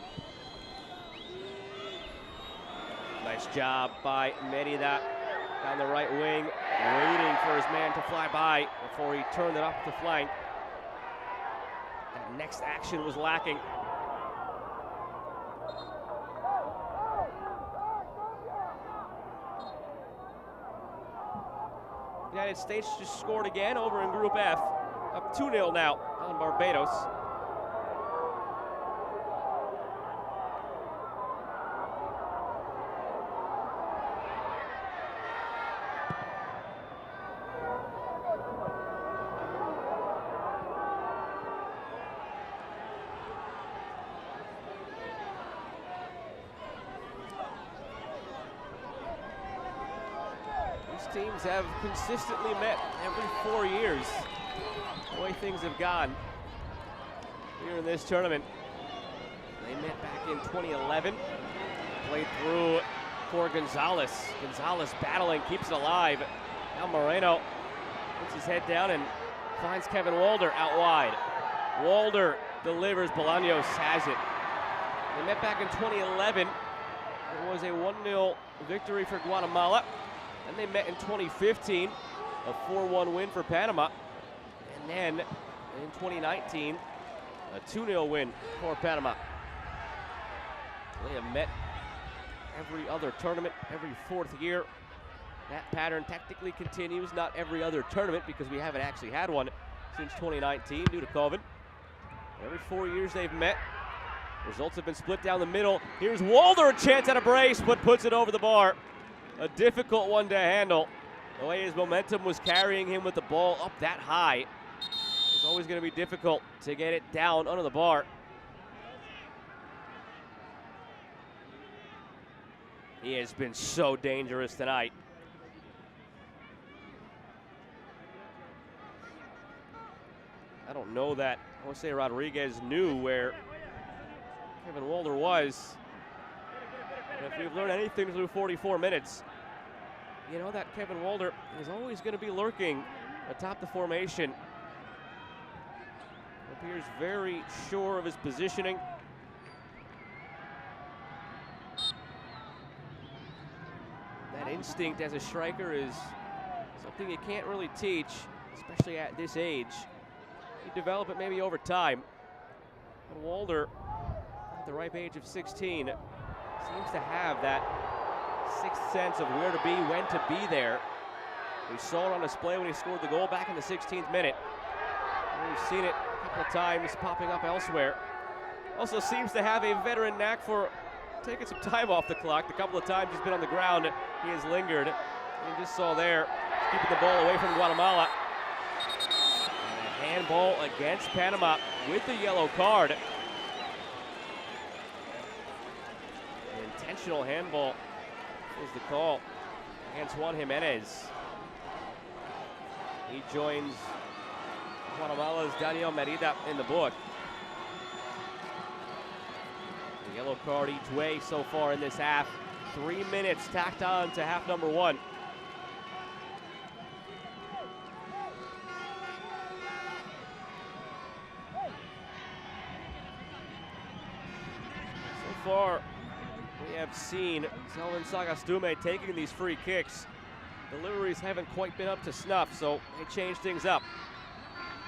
Nice job by Merida down the right wing, waiting for his man to fly by before he turned it up the flank. That next action was lacking. United States just scored again over in Group F, up 2-0 now on Barbados. Teams have consistently met every 4 years. The way things have gone here in this tournament. They met back in 2011. Played through for Gonzalez. Gonzalez battling, keeps it alive. Now Moreno puts his head down and finds Kevin Walder out wide. Walder delivers, Bolaños has it. They met back in 2011. It was a 1-0 victory for Guatemala. And they met in 2015, a 4-1 win for Panama. And then in 2019, a 2-0 win for Panama. They have met every other tournament, every fourth year. That pattern technically continues, not every other tournament because we haven't actually had one since 2019 due to COVID. Every 4 years they've met. Results have been split down the middle. Here's Walder, a chance at a brace, but puts it over the bar. A difficult one to handle. The way his momentum was carrying him with the ball up that high. It's always going to be difficult to get it down under the bar. He has been so dangerous tonight. I don't know that Jose Rodriguez knew where Kevin Walder was. And if we've learned anything through 44 minutes, you know that Kevin Walder is always going to be lurking atop the formation. Appears very sure of his positioning. That instinct as a striker is something you can't really teach, especially at this age. You develop it maybe over time. But Walder, at the ripe age of 16, seems to have that sixth sense of where to be, when to be there. We saw it on display when he scored the goal back in the 16th minute. And we've seen it a couple of times popping up elsewhere. Also seems to have a veteran knack for taking some time off the clock. The couple of times he's been on the ground, he has lingered. You just saw there, keeping the ball away from Guatemala. And a handball against Panama with the yellow card. An intentional handball is the call against Juan Jimenez. He joins Guatemala's Daniel Merida in the book. The yellow card each way so far in this half. 3 minutes tacked on to half number one. So far, we have seen Selwyn Sagastume taking these free kicks. Deliveries haven't quite been up to snuff, so they change things up.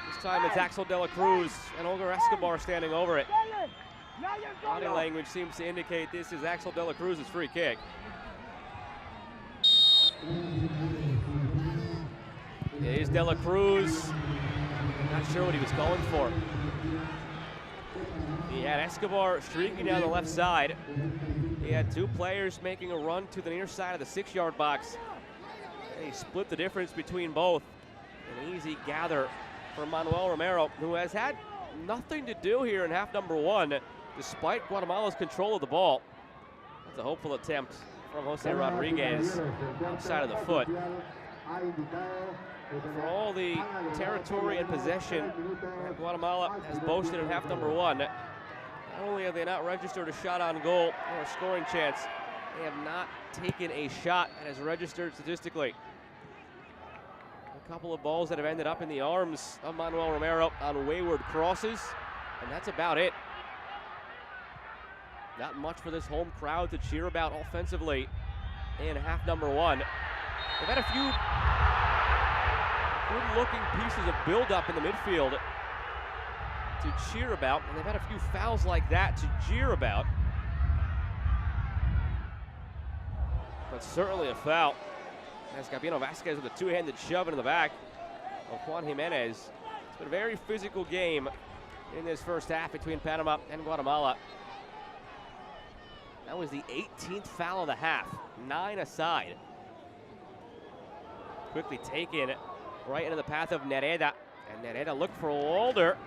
This time it's Axel De La Cruz and Olga Escobar standing over it. Body language seems to indicate this is Axel De La Cruz's free kick. It is De La Cruz. Not sure what he was going for. He had Escobar streaking down the left side. He had two players making a run to the near side of the 6-yard box. And he split the difference between both. An easy gather for Manuel Romero, who has had nothing to do here in half number one, despite Guatemala's control of the ball. That's a hopeful attempt from Jose Rodriguez outside of the foot. For all the territory and possession that Guatemala has boasted in half number one, not only have they not registered a shot on goal or a scoring chance, they have not taken a shot that has registered statistically. A couple of balls that have ended up in the arms of Manuel Romero on wayward crosses, and that's about it. Not much for this home crowd to cheer about offensively in half number one. They've had a few good-looking pieces of build-up in the midfield to cheer about, and they've had a few fouls like that to jeer about. But certainly a foul. As Gabino Vasquez with a two-handed shove into the back of Juan Jimenez. It's been a very physical game in this first half between Panama and Guatemala. That was the 18th foul of the half, 9 aside. Quickly taken right into the path of Nereda, and Nereda looked for Walder.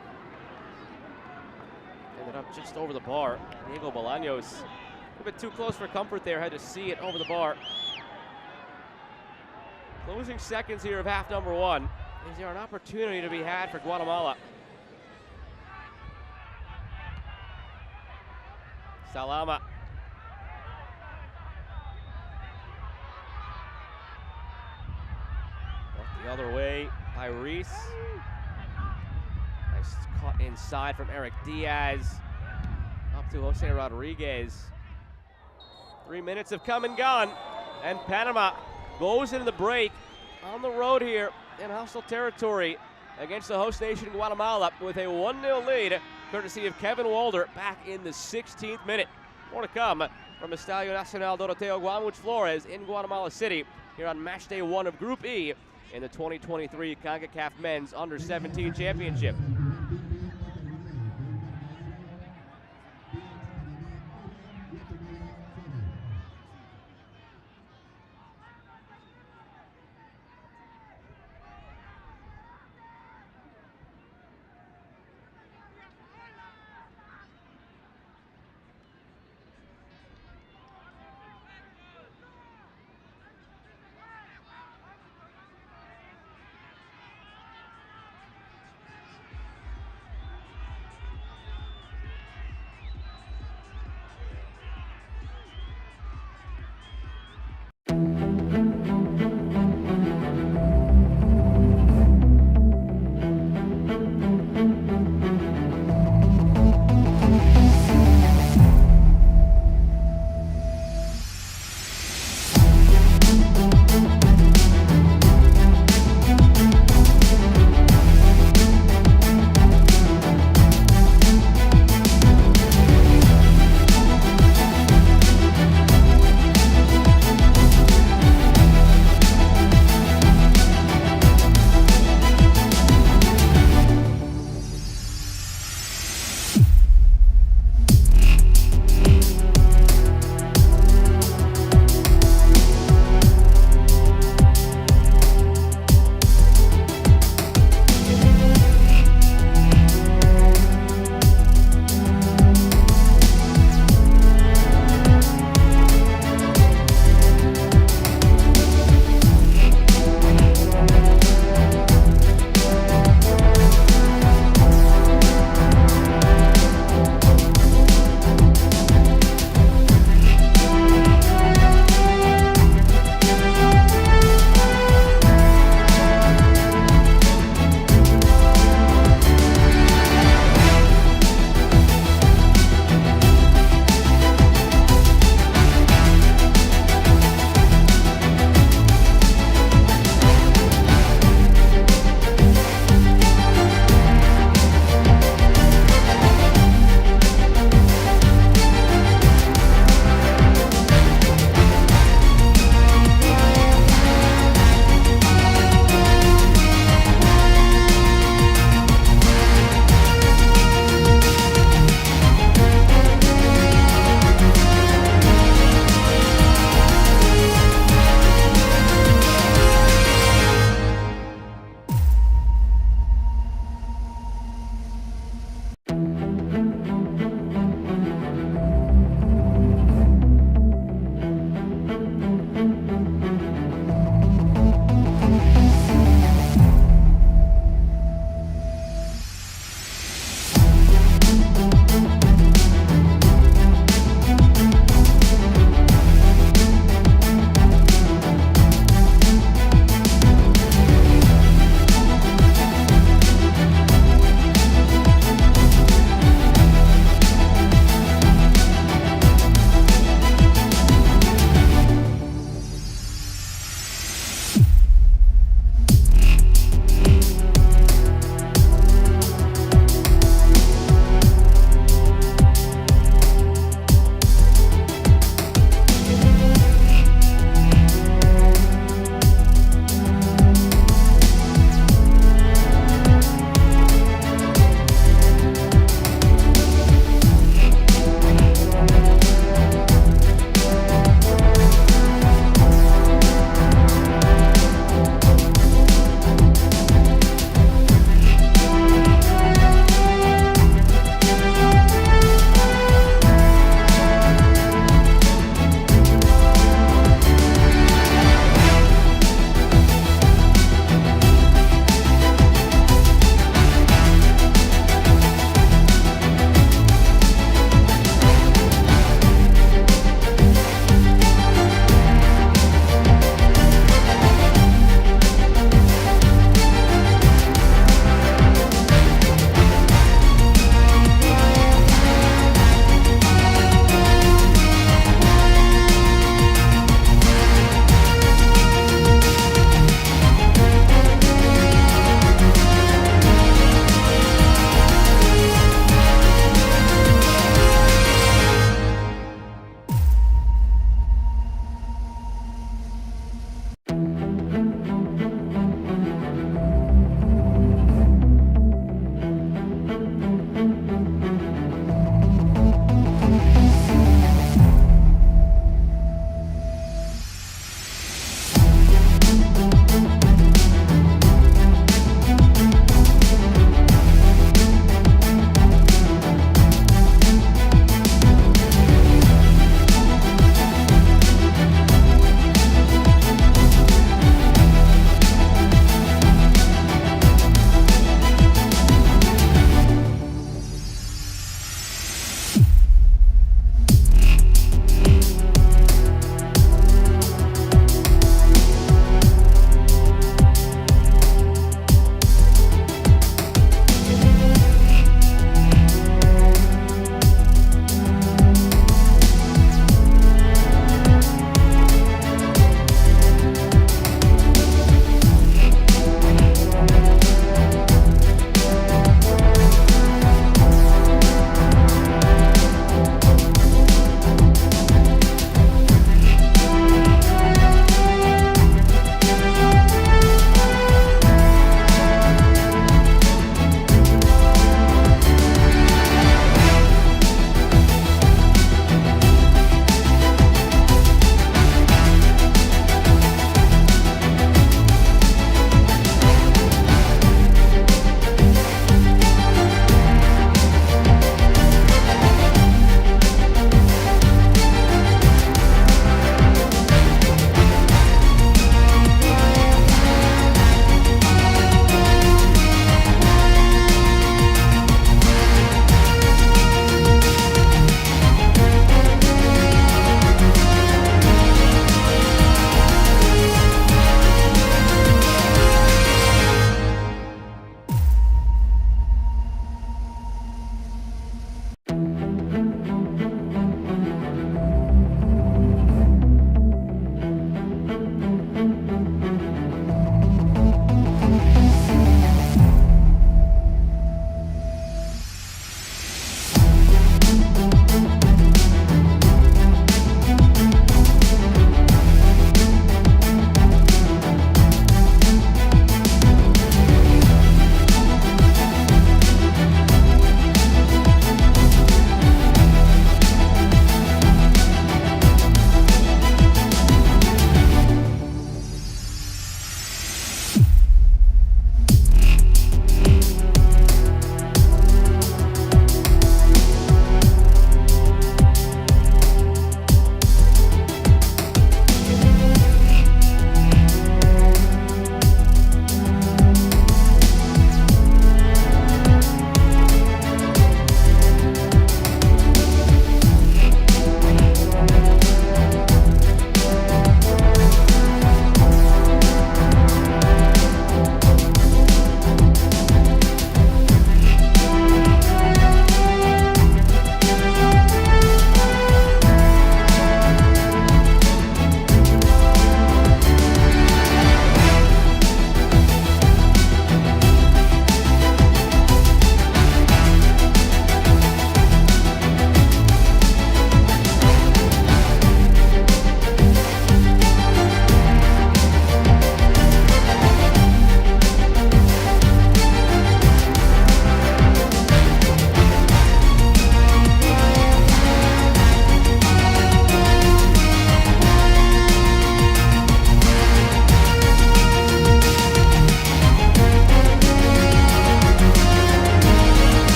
Ended up just over the bar. Diego Bolaños, a bit too close for comfort there, had to see it over the bar. Closing seconds here of half number one. Is there an opportunity to be had for Guatemala? Salama. The other way by Reese. Nice cut inside from Eric Diaz. Up to Jose Rodriguez. 3 minutes have come and gone. And Panama goes into the break on the road here in hostile territory against the host nation Guatemala with a 1-0 lead, courtesy of Kevin Walder back in the 16th minute. More to come from Estadio Nacional Doroteo Guamuch Flores in Guatemala City here on match day one of Group E in the 2023 Concacaf Men's Under-17 Championship.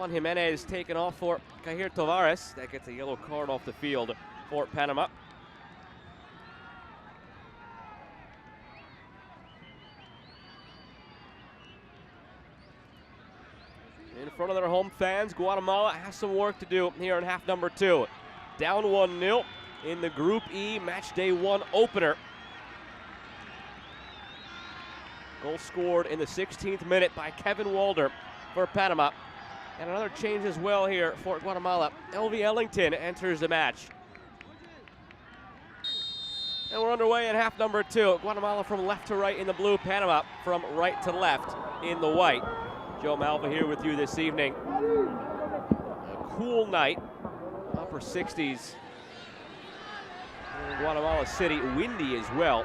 Juan Jimenez taken off for Kahir Tavares. That gets a yellow card off the field for Panama. In front of their home fans, Guatemala has some work to do here in half number 2. Down 1-0 in the Group E match day 1 opener. Goal scored in the 16th minute by Kevin Walder for Panama. And another change as well here for Guatemala. L.V. Ellington enters the match. And we're underway in half number 2. Guatemala from left to right in the blue, Panama from right to left in the white. Joe Malva here with you this evening. A cool night, upper 60s in Guatemala City, windy as well.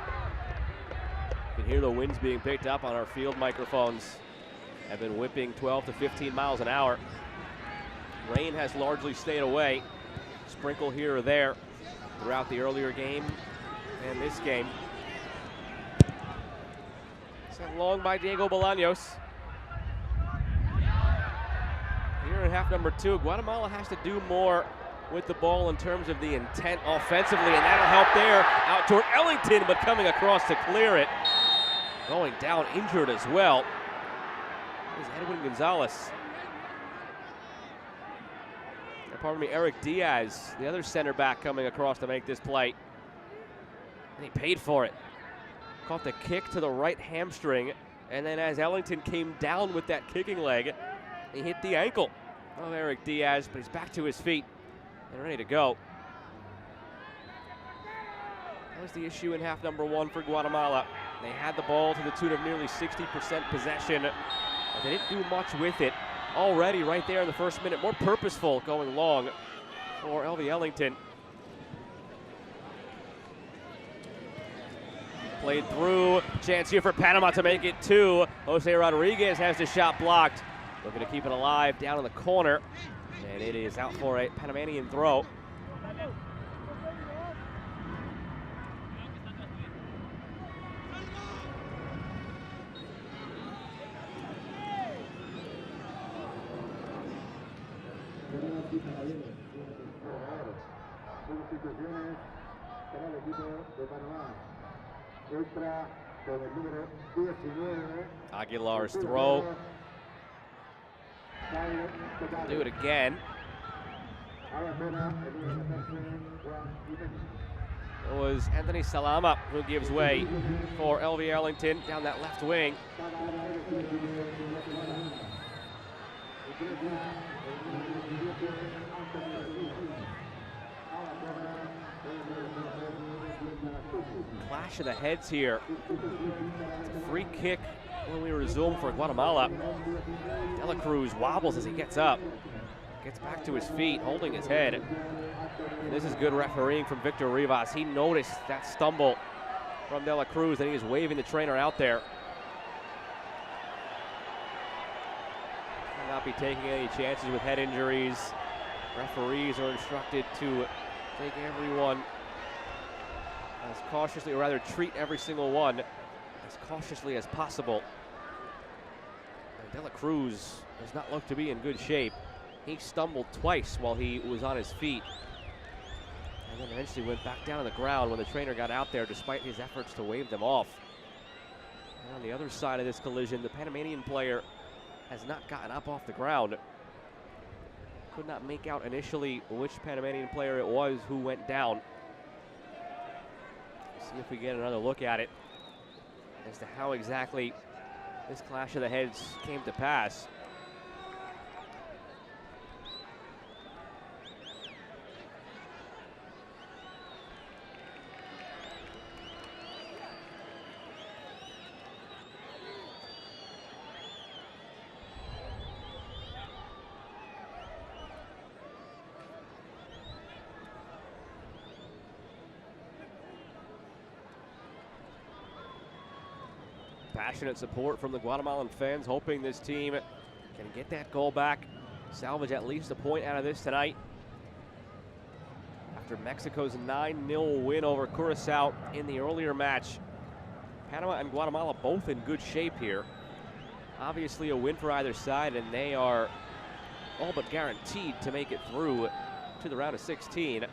You can hear the winds being picked up on our field microphones. Have been whipping 12 to 15 miles an hour. Rain has largely stayed away. Sprinkle here or there throughout the earlier game and this game. Sent long by Diego Bolaños. Here in half number 2, Guatemala has to do more with the ball in terms of the intent offensively, and that'll help there. Out toward Ellington, but coming across to clear it. Going down injured as well is Edwin Gonzalez. Eric Diaz, the other center back, coming across to make this play. And he paid for it. Caught the kick to the right hamstring, and then as Ellington came down with that kicking leg, he hit the ankle of Eric Diaz, but he's back to his feet and ready to go. That was the issue in half number 1 for Guatemala. They had the ball to the tune of nearly 60% possession, but they didn't do much with it. Already right there in the first minute, more purposeful going long for L.V. Ellington. Played through, chance here for Panama to make it 2. Jose Rodriguez has the shot blocked. Looking to keep it alive down in the corner, and it is out for a Panamanian throw. Aguilar's throw. Do it again. It was Anthony Salama who gives way for L.V. Ellington down that left wing. Clash of the heads here. It's a free kick when we resume for Guatemala. De La Cruz wobbles as he gets up. Gets back to his feet, holding his head. And this is good refereeing from Victor Rivas. He noticed that stumble from De La Cruz, and he is waving the trainer out there. Will not be taking any chances with head injuries. Referees are instructed to take everyone as cautiously, or rather treat every single one as cautiously as possible. And De La Cruz does not look to be in good shape. He stumbled twice while he was on his feet, and then eventually went back down on the ground when the trainer got out there despite his efforts to wave them off. And on the other side of this collision, the Panamanian player has not gotten up off the ground. Could not make out initially which Panamanian player it was who went down. See if we get another look at it as to how exactly this clash of the heads came to pass. Passionate support from the Guatemalan fans, hoping this team can get that goal back, salvage at least a point out of this tonight. After Mexico's 9-0 win over Curacao in the earlier match, Panama and Guatemala both in good shape here. Obviously a win for either side, and they are all but guaranteed to make it through to the round of 16.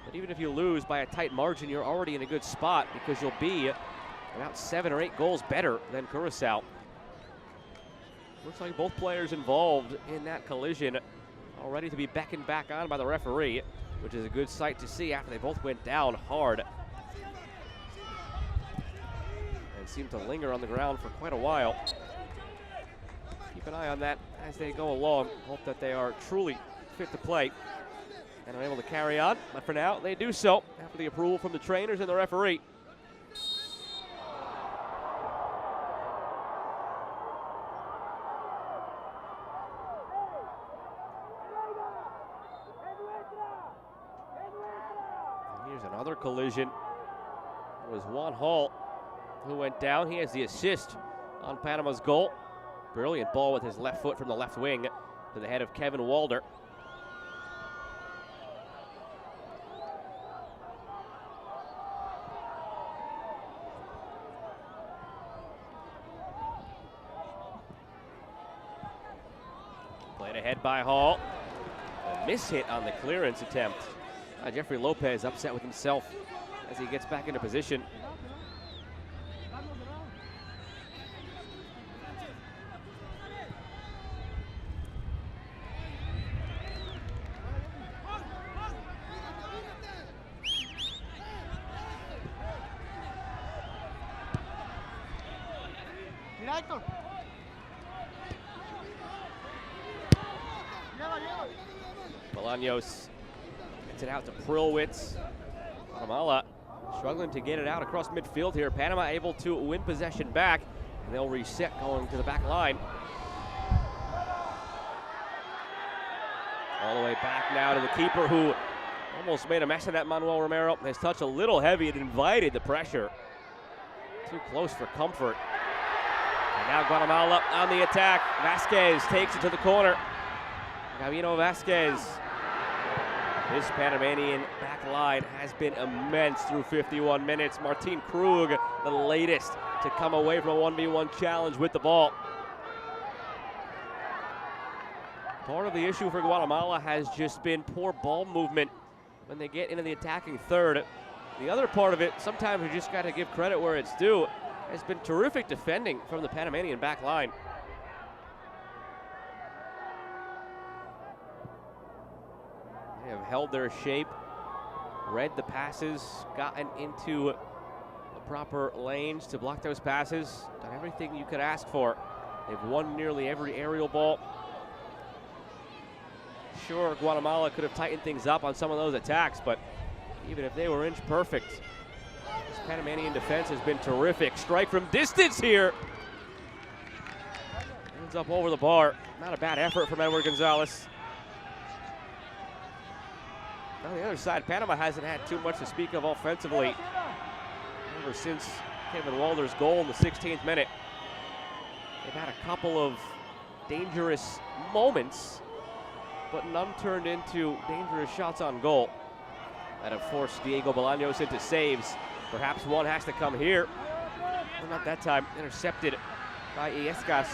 But even if you lose by a tight margin, you're already in a good spot because you'll be about 7 or 8 goals better than Curacao. Looks like both players involved in that collision are ready to be beckoned back on by the referee, which is a good sight to see after they both went down hard and seemed to linger on the ground for quite a while. Keep an eye on that as they go along. Hope that they are truly fit to play and are able to carry on. But for now, they do so after the approval from the trainers and the referee. Here's another collision. It was Juan Hall who went down. He has the assist on Panama's goal. Brilliant ball with his left foot from the left wing to the head of Kevin Walder. Played ahead by Hall. A miss hit on the clearance attempt. Jeffrey Lopez upset with himself as he gets back into position. Bolaños gets it out to Prilwitz. Guatemala struggling to get it out across midfield here. Panama able to win possession back, and they'll reset going to the back line. All the way back now to the keeper, who almost made a mess of that. Manuel Romero. His touch a little heavy. It invited the pressure. Too close for comfort. And now Guatemala on the attack. Vasquez takes it to the corner. Gabino Vasquez. This Panamanian back line has been immense through 51 minutes. Martin Krug, the latest to come away from a 1v1 challenge with the ball. Part of the issue for Guatemala has just been poor ball movement when they get into the attacking third. The other part of it, sometimes you just got to give credit where it's due, has been terrific defending from the Panamanian back line. They have held their shape, read the passes, gotten into the proper lanes to block those passes, done everything you could ask for. They've won nearly every aerial ball. Sure, Guatemala could have tightened things up on some of those attacks, but even if they were inch perfect, this Panamanian defense has been terrific. Strike from distance here. Ends up over the bar. Not a bad effort from Edward Gonzalez. On the other side, Panama hasn't had too much to speak of offensively ever since Kevin Walder's goal in the 16th minute. They've had a couple of dangerous moments, but none turned into dangerous shots on goal that have forced Diego Bolaños into saves. Perhaps one has to come here. Well, not that time. Intercepted by Iescas.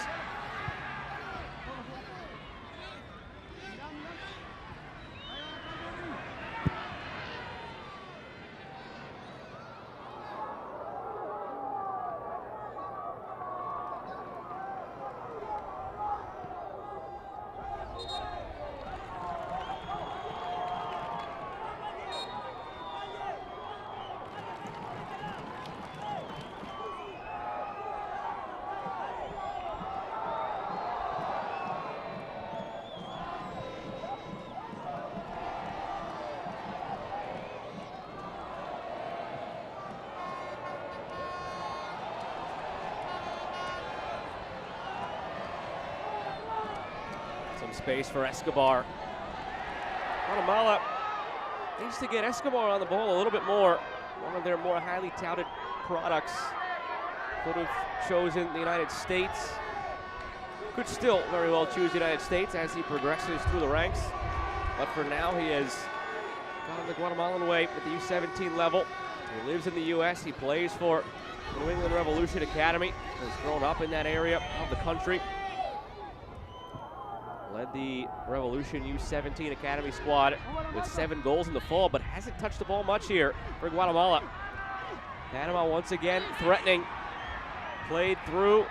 Space for Escobar. Guatemala needs to get Escobar on the ball a little bit more. One of their more highly touted products. Could have chosen the United States. Could still very well choose the United States as he progresses through the ranks. But for now, he has gone the Guatemalan way at the U17 level. He lives in the U.S. He plays for the New England Revolution Academy. Has grown up in that area of the country. led the Revolution U17 Academy squad with 7 goals in the fall, but hasn't touched the ball much here for Guatemala. Panama once again threatening. Played through.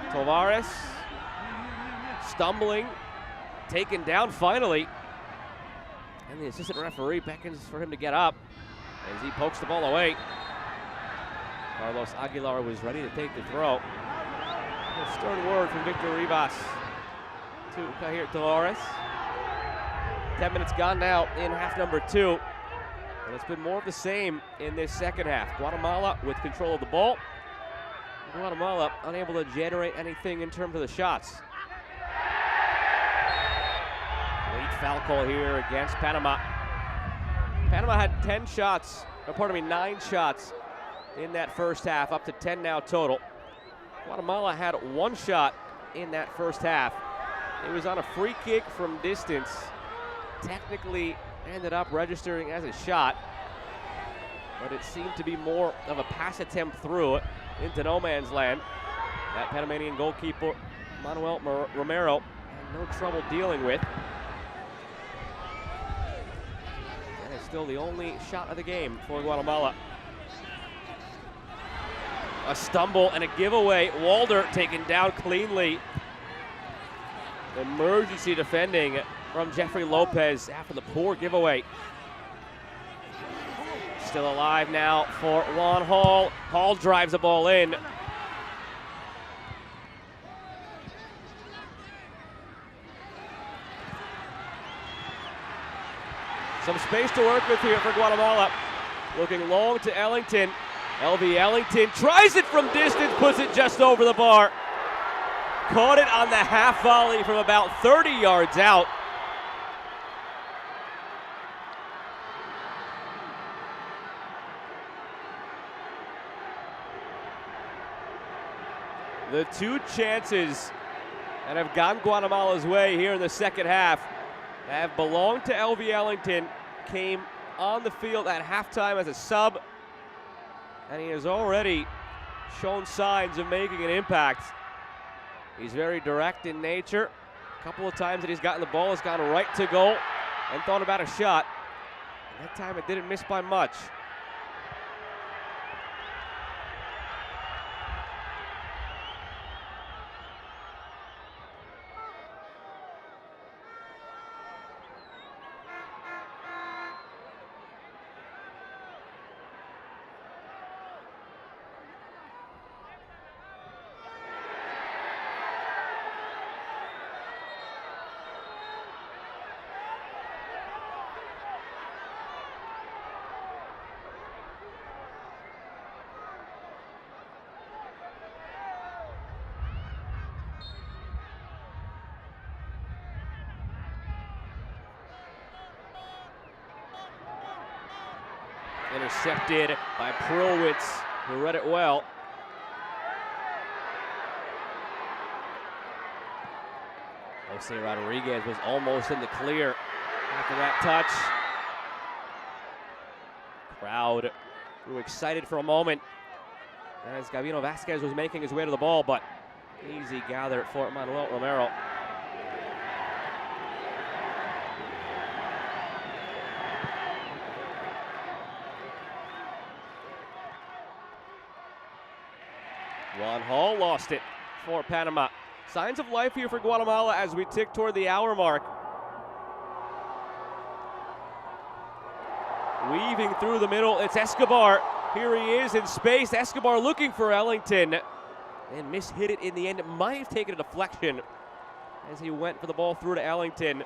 Tavares stumbling, taken down finally. And the assistant referee beckons for him to get up as he pokes the ball away. Carlos Aguilar was ready to take the throw. A stern word from Victor Rivas to Kahir Tavares. 10 minutes gone now in half number 2. And it's been more of the same in this second half. Guatemala with control of the ball. Guatemala unable to generate anything in terms of the shots. Late foul call here against Panama. Panama had 9 shots in that first half, up to 10 now total. Guatemala had 1 shot in that first half. It was on a free kick from distance. Technically ended up registering as a shot, but it seemed to be more of a pass attempt through it into no man's land. That Panamanian goalkeeper, Manuel Romero, had no trouble dealing with. And it's still the only shot of the game for Guatemala. A stumble and a giveaway. Walder taken down cleanly. Emergency defending from Jeffrey Lopez after the poor giveaway. Still alive now for Juan Hall. Hall drives the ball in. Some space to work with here for Guatemala. Looking long to Ellington. LV Ellington tries it from distance, puts it just over the bar. Caught it on the half volley from about 30 yards out. The 2 chances that have gone Guatemala's way here in the second half have belonged to LV Ellington, came on the field at halftime as a sub, and he has already shown signs of making an impact. He's very direct in nature. A couple of times that he's gotten the ball has gone right to goal and thought about a shot. And that time it didn't miss by much. Intercepted by Prowitz, who read it well. Jose Rodriguez was almost in the clear after that touch. Crowd grew excited for a moment as Gavino Vasquez was making his way to the ball, but easy gather for Manuel Romero. Juan Hall lost it for Panama. Signs of life here for Guatemala as we tick toward the hour mark. Weaving through the middle, it's Escobar. Here he is in space. Escobar looking for Ellington and mishit it in the end. It might have taken a deflection as he went for the ball through to Ellington.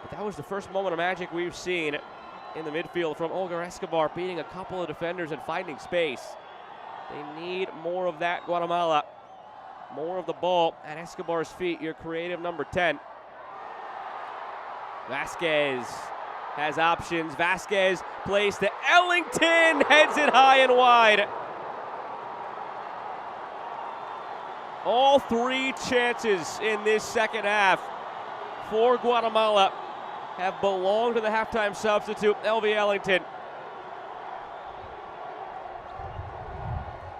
But that was the first moment of magic we've seen in the midfield from Olga Escobar, beating a couple of defenders and finding space. They need more of that, Guatemala. More of the ball at Escobar's feet, your creative number 10. Vasquez has options. Vasquez plays to Ellington, heads it high and wide. All 3 chances in this second half for Guatemala have belonged to the halftime substitute, LV Ellington.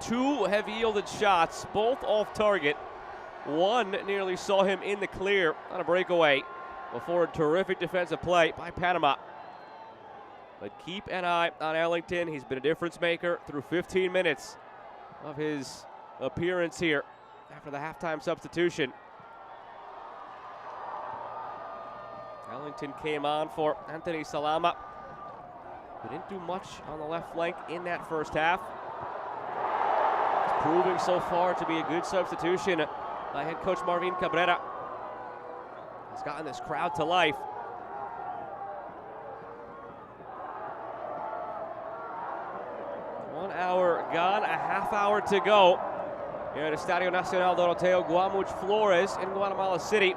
2 have yielded shots, both off target. One nearly saw him in the clear on a breakaway before a terrific defensive play by Panama. But keep an eye on Ellington. He's been a difference maker through 15 minutes of his appearance here after the halftime substitution. Ellington came on for Anthony Salama, who didn't do much on the left flank in that first half. He's proving so far to be a good substitution by head coach Marvin Cabrera. He's gotten this crowd to life. One hour gone, a half hour to go here at Estadio Nacional Doroteo, Guamuch, Flores in Guatemala City.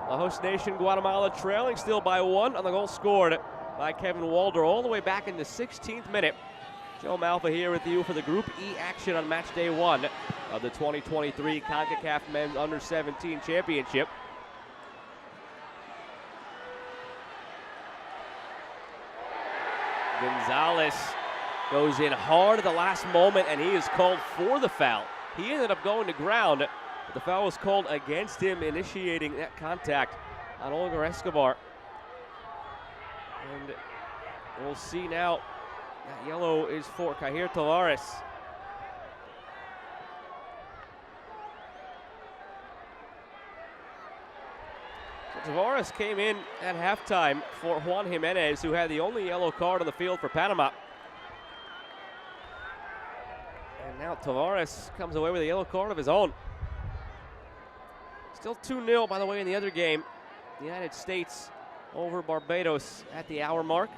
The host nation, Guatemala, trailing still by one on the goal scored by Kevin Walder all the way back in the 16th minute. Joe Malfa here with you for the Group E action on match day 1 of the 2023 Concacaf Men's Under-17 Championship. Gonzalez goes in hard at the last moment, and he is called for the foul. He ended up going to ground, but the foul was called against him, initiating that contact on Olga Escobar. And we'll see now that yellow is for Kahir Tavares. So Tavares came in at halftime for Juan Jimenez, who had the only yellow card on the field for Panama. And now Tavares comes away with a yellow card of his own. Still 2-0, by the way, in the other game. The United States over Barbados at the hour mark.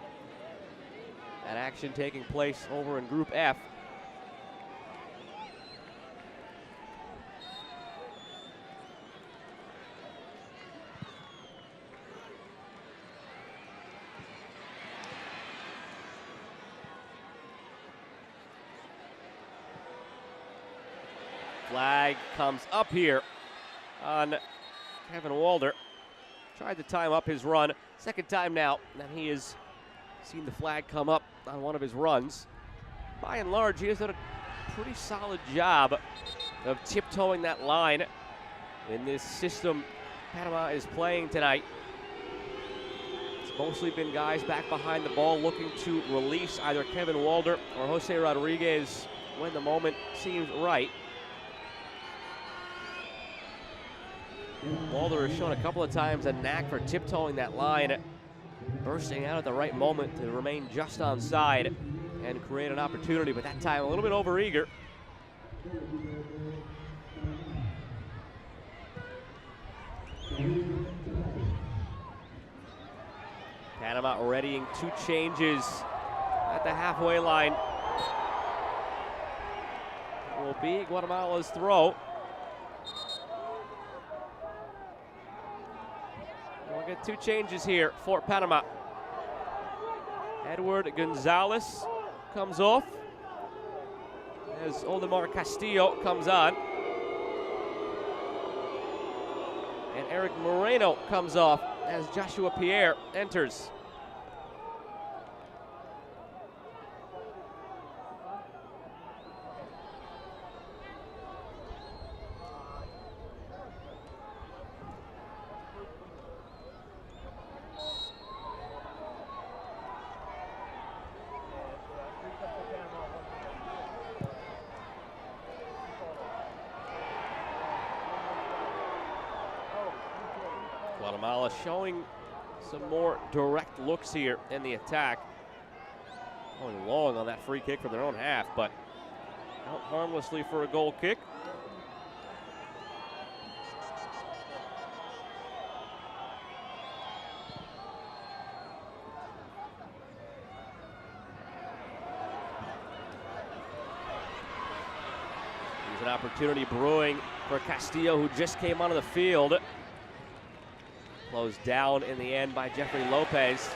That action taking place over in Group F. Flag comes up here on Kevin Walder. Tried to time up his run. Second time now that he has seen the flag come up on one of his runs. By and large, he has done a pretty solid job of tiptoeing that line in this system Panama is playing tonight. It's mostly been guys back behind the ball looking to release either Kevin Walder or Jose Rodriguez when the moment seems right. Walder has shown a couple of times a knack for tiptoeing that line, bursting out at the right moment to remain just onside and create an opportunity, but that time a little bit overeager. Panama readying 2 changes at the halfway line. It will be Guatemala's throw. We'll get 2 changes here for Panama. Edward Gonzalez comes off as Oldemar Castillo comes on. And Eric Moreno comes off as Joshua Pierre enters. Guatemala showing some more direct looks here in the attack. Going long on that free kick from their own half, but out harmlessly for a goal kick. There's an opportunity brewing for Castillo, who just came onto the field. Closed down in the end by Jeffrey Lopez.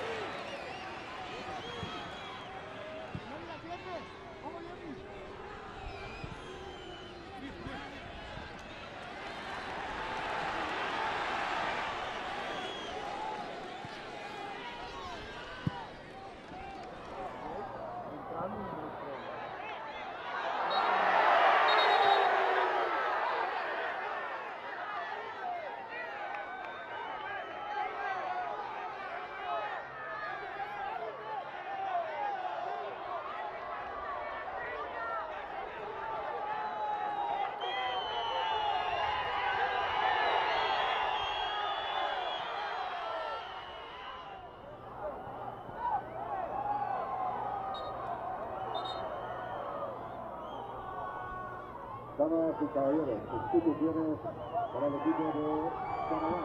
Damas y caballeros, instituciones para el equipo de Panamá.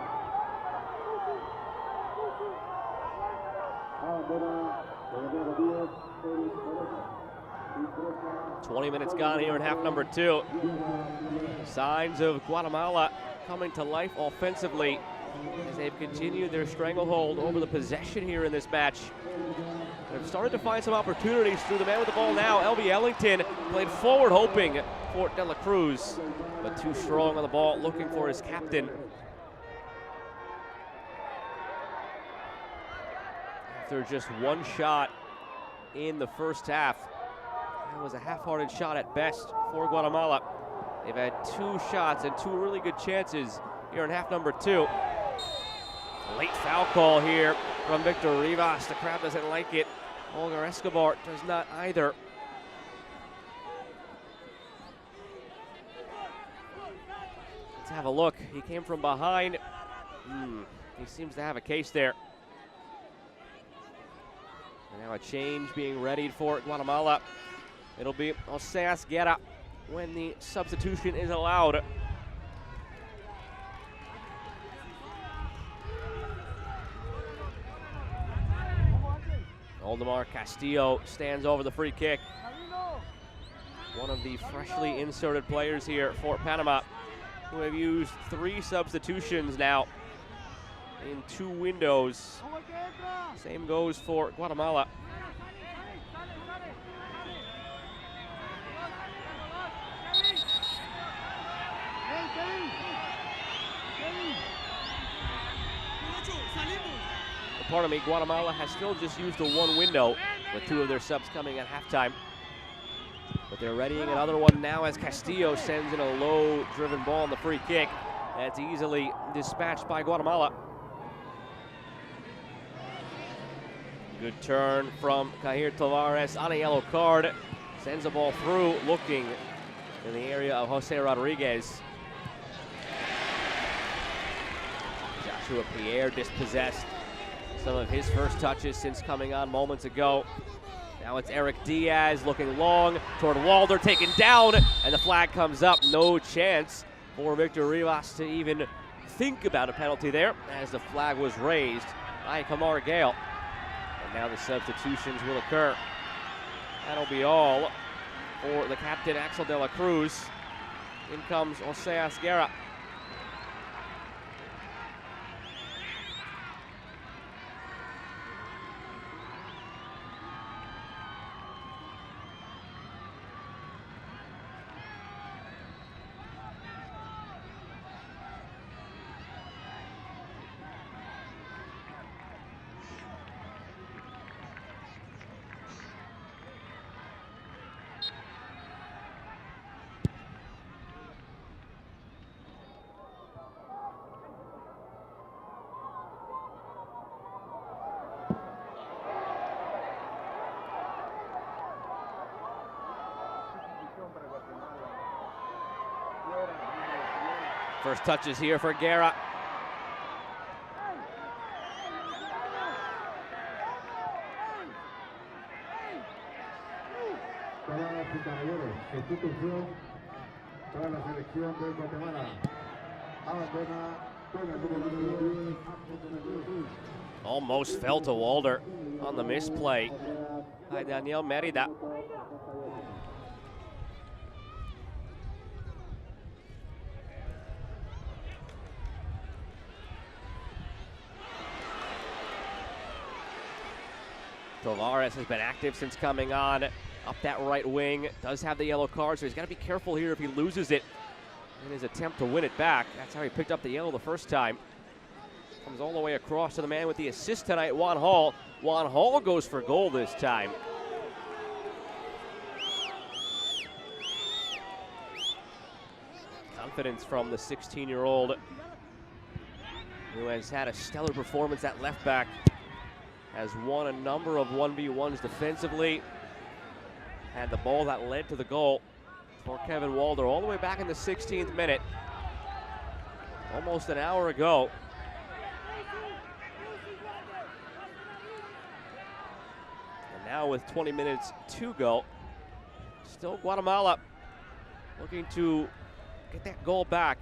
Abandona el número 10, Flores. 20 minutes gone here in half number 2. Signs of Guatemala coming to life offensively as they've continued their stranglehold over the possession here in this match. They've started to find some opportunities through the man with the ball now. L.B. Ellington played forward hoping for De La Cruz, but too strong on the ball, looking for his captain. After just one shot in the first half, that was a half-hearted shot at best for Guatemala. They've had 2 shots and 2 really good chances here in half number 2. Late foul call here from Victor Rivas. The crowd doesn't like it. Olga Escobar does not either. Let's have a look. He came from behind. He seems to have a case there. And now a change being readied for Guatemala. It'll be Oseas Guerra when the substitution is allowed. Oldemar Castillo stands over the free kick. One of the freshly inserted players here for Panama, who have used 3 substitutions now in 2 windows. Same goes for Guatemala. Pardon me, Guatemala has still just used the 1 window, with 2 of their subs coming at halftime. But they're readying another one now as Castillo sends in a low-driven ball on the free kick. That's easily dispatched by Guatemala. Good turn from Kahir Tavares on a yellow card. Sends the ball through, looking in the area of Jose Rodriguez. Joshua Pierre dispossessed some of his first touches since coming on moments ago. Now it's Eric Diaz looking long toward Walder, taken down, and the flag comes up. No chance for Victor Rivas to even think about a penalty there, as the flag was raised by Kamar Gale. And now the substitutions will occur. That'll be all for the captain, Axel De La Cruz. In comes Oseas Guerra. First touches here for Guerra. Damas y caballeros, sustitución para la selección de Guatemala. Abandona con el número 10. Almost fell to Walder on the misplay by Daniel Merida. Tavares has been active since coming on up that right wing. Does have the yellow card, so he's got to be careful here if he loses it in his attempt to win it back. That's how he picked up the yellow the first time. Comes all the way across to the man with the assist tonight, Juan Hall. Juan Hall goes for goal this time. Confidence from the 16-year-old who has had a stellar performance at left back. Has won a number of 1v1s defensively. Had the ball that led to the goal for Kevin Walder all the way back in the 16th minute. Almost an hour ago. And now with 20 minutes to go, still Guatemala looking to get that goal back.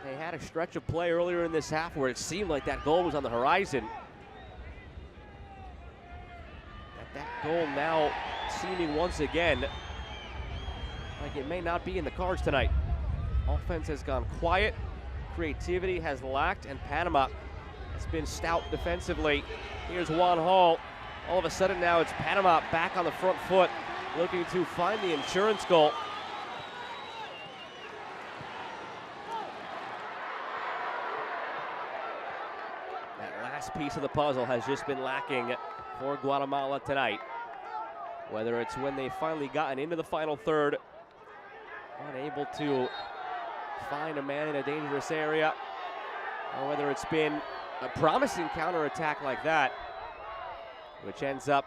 They had a stretch of play earlier in this half where it seemed like that goal was on the horizon. That goal now seeming once again like it may not be in the cards tonight. Offense has gone quiet, creativity has lacked, and Panama has been stout defensively. Here's Juan Hall. All of a sudden now it's Panama back on the front foot, looking to find the insurance goal. That last piece of the puzzle has just been lacking for Guatemala tonight. Whether it's when they've finally gotten into the final third, unable to find a man in a dangerous area, or whether it's been a promising counterattack like that, which ends up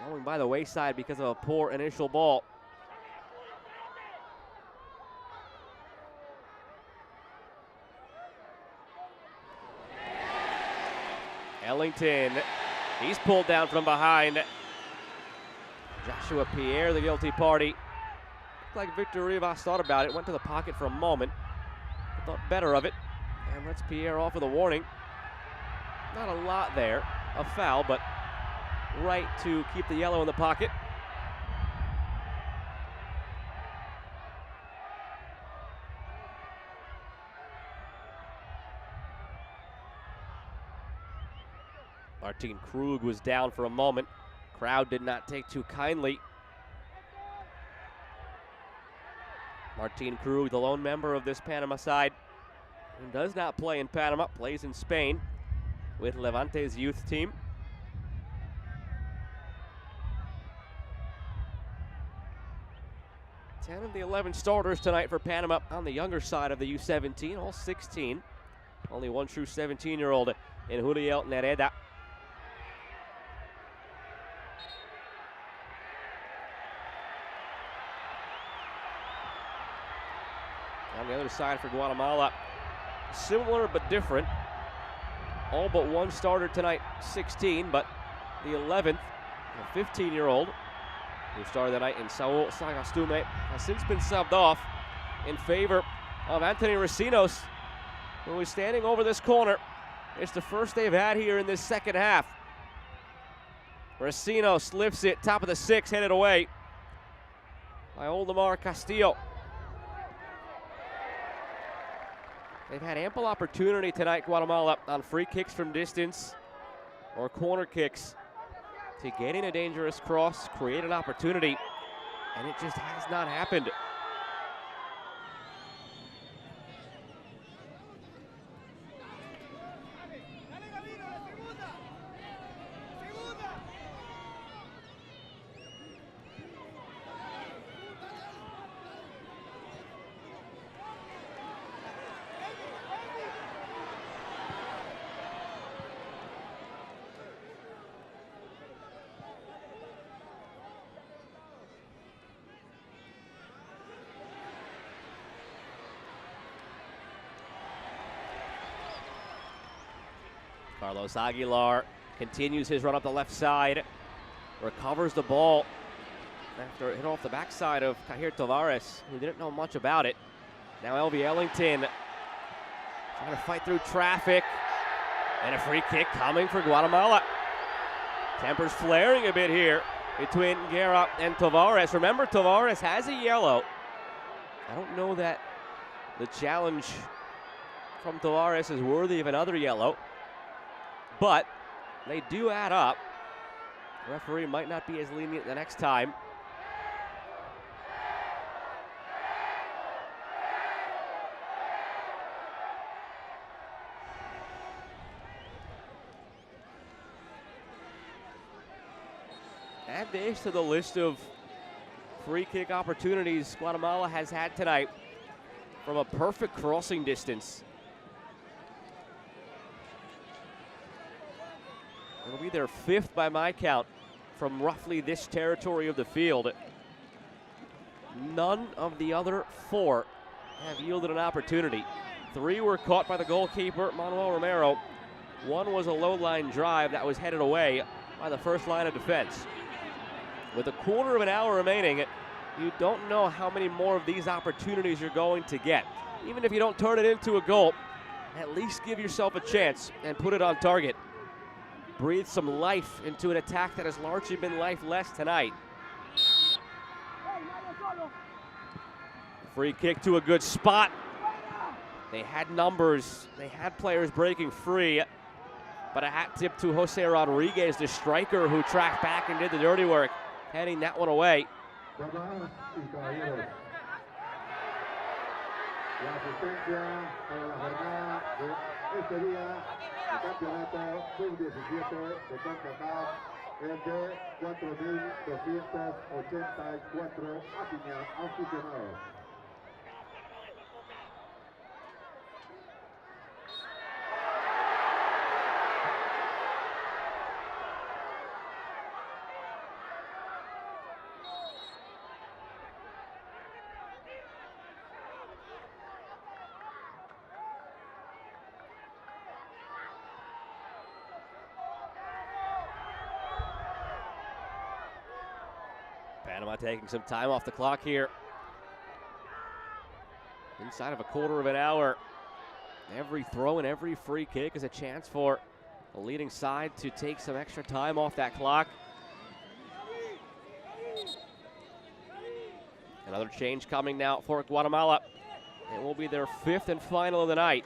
going by the wayside because of a poor initial ball. Ellington, he's pulled down from behind. Joshua Pierre, the guilty party. Looked like Victor Rivas thought about it, went to the pocket for a moment, but thought better of it, and lets Pierre off with a warning. Not a lot there, a foul, but right to keep the yellow in the pocket. Martin Krug was down for a moment. Crowd did not take too kindly. Martin Krug, the lone member of this Panama side, who does not play in Panama, plays in Spain with Levante's youth team. Ten of the 11 starters tonight for Panama on the younger side of the U17, all 16. Only one true 17-year-old in Juliel Nereda. On the other side for Guatemala, similar but different. All but one starter tonight, 16, but the 11th, a 15-year-old, who started the night in Saul Sagastume, has since been subbed off in favor of Anthony Recinos, who is standing over this corner. It's the first they've had here in this second half. Recinos lifts it, top of the six, headed away by Oldemar Castillo. They've had ample opportunity tonight, Guatemala, on free kicks from distance or corner kicks to get in a dangerous cross, create an opportunity, and it just has not happened. Carlos Aguilar continues his run up the left side, recovers the ball after it hit off the backside of Kahir Tavares, who didn't know much about it. Now Elvie Ellington trying to fight through traffic, and a free kick coming for Guatemala. Tempers flaring a bit here between Guerra and Tavares. Remember, Tavares has a yellow. I don't know that the challenge from Tavares is worthy of another yellow, but they do add up. The referee might not be as lenient the next time. Add this to the list of free kick opportunities Guatemala has had tonight from a perfect crossing distance. It'll be their fifth by my count from roughly this territory of the field. None of the other four have yielded an opportunity. Three were caught by the goalkeeper, Manuel Romero. One was a low line drive that was headed away by the first line of defense. with a quarter of an hour remaining, you don't know how many more of these opportunities you're going to get. Even if you don't turn it into a goal, at least give yourself a chance and put it on target. Breathe some life into an attack that has largely been lifeless tonight. Free kick to a good spot. They had numbers, they had players breaking free, but a hat tip to Jose Rodriguez, the striker, who tracked back and did the dirty work, heading that one away. Damas y caballeros, la asistencia para la jornada de este día, el campeonato sub-17 de Concacaf es de 4.284 aficionados. Panama taking some time off the clock here. Inside of a quarter of an hour. Every throw and every free kick is a chance for the leading side to take some extra time off that clock. Another change coming now for Guatemala. It will be their 5th and final of the night.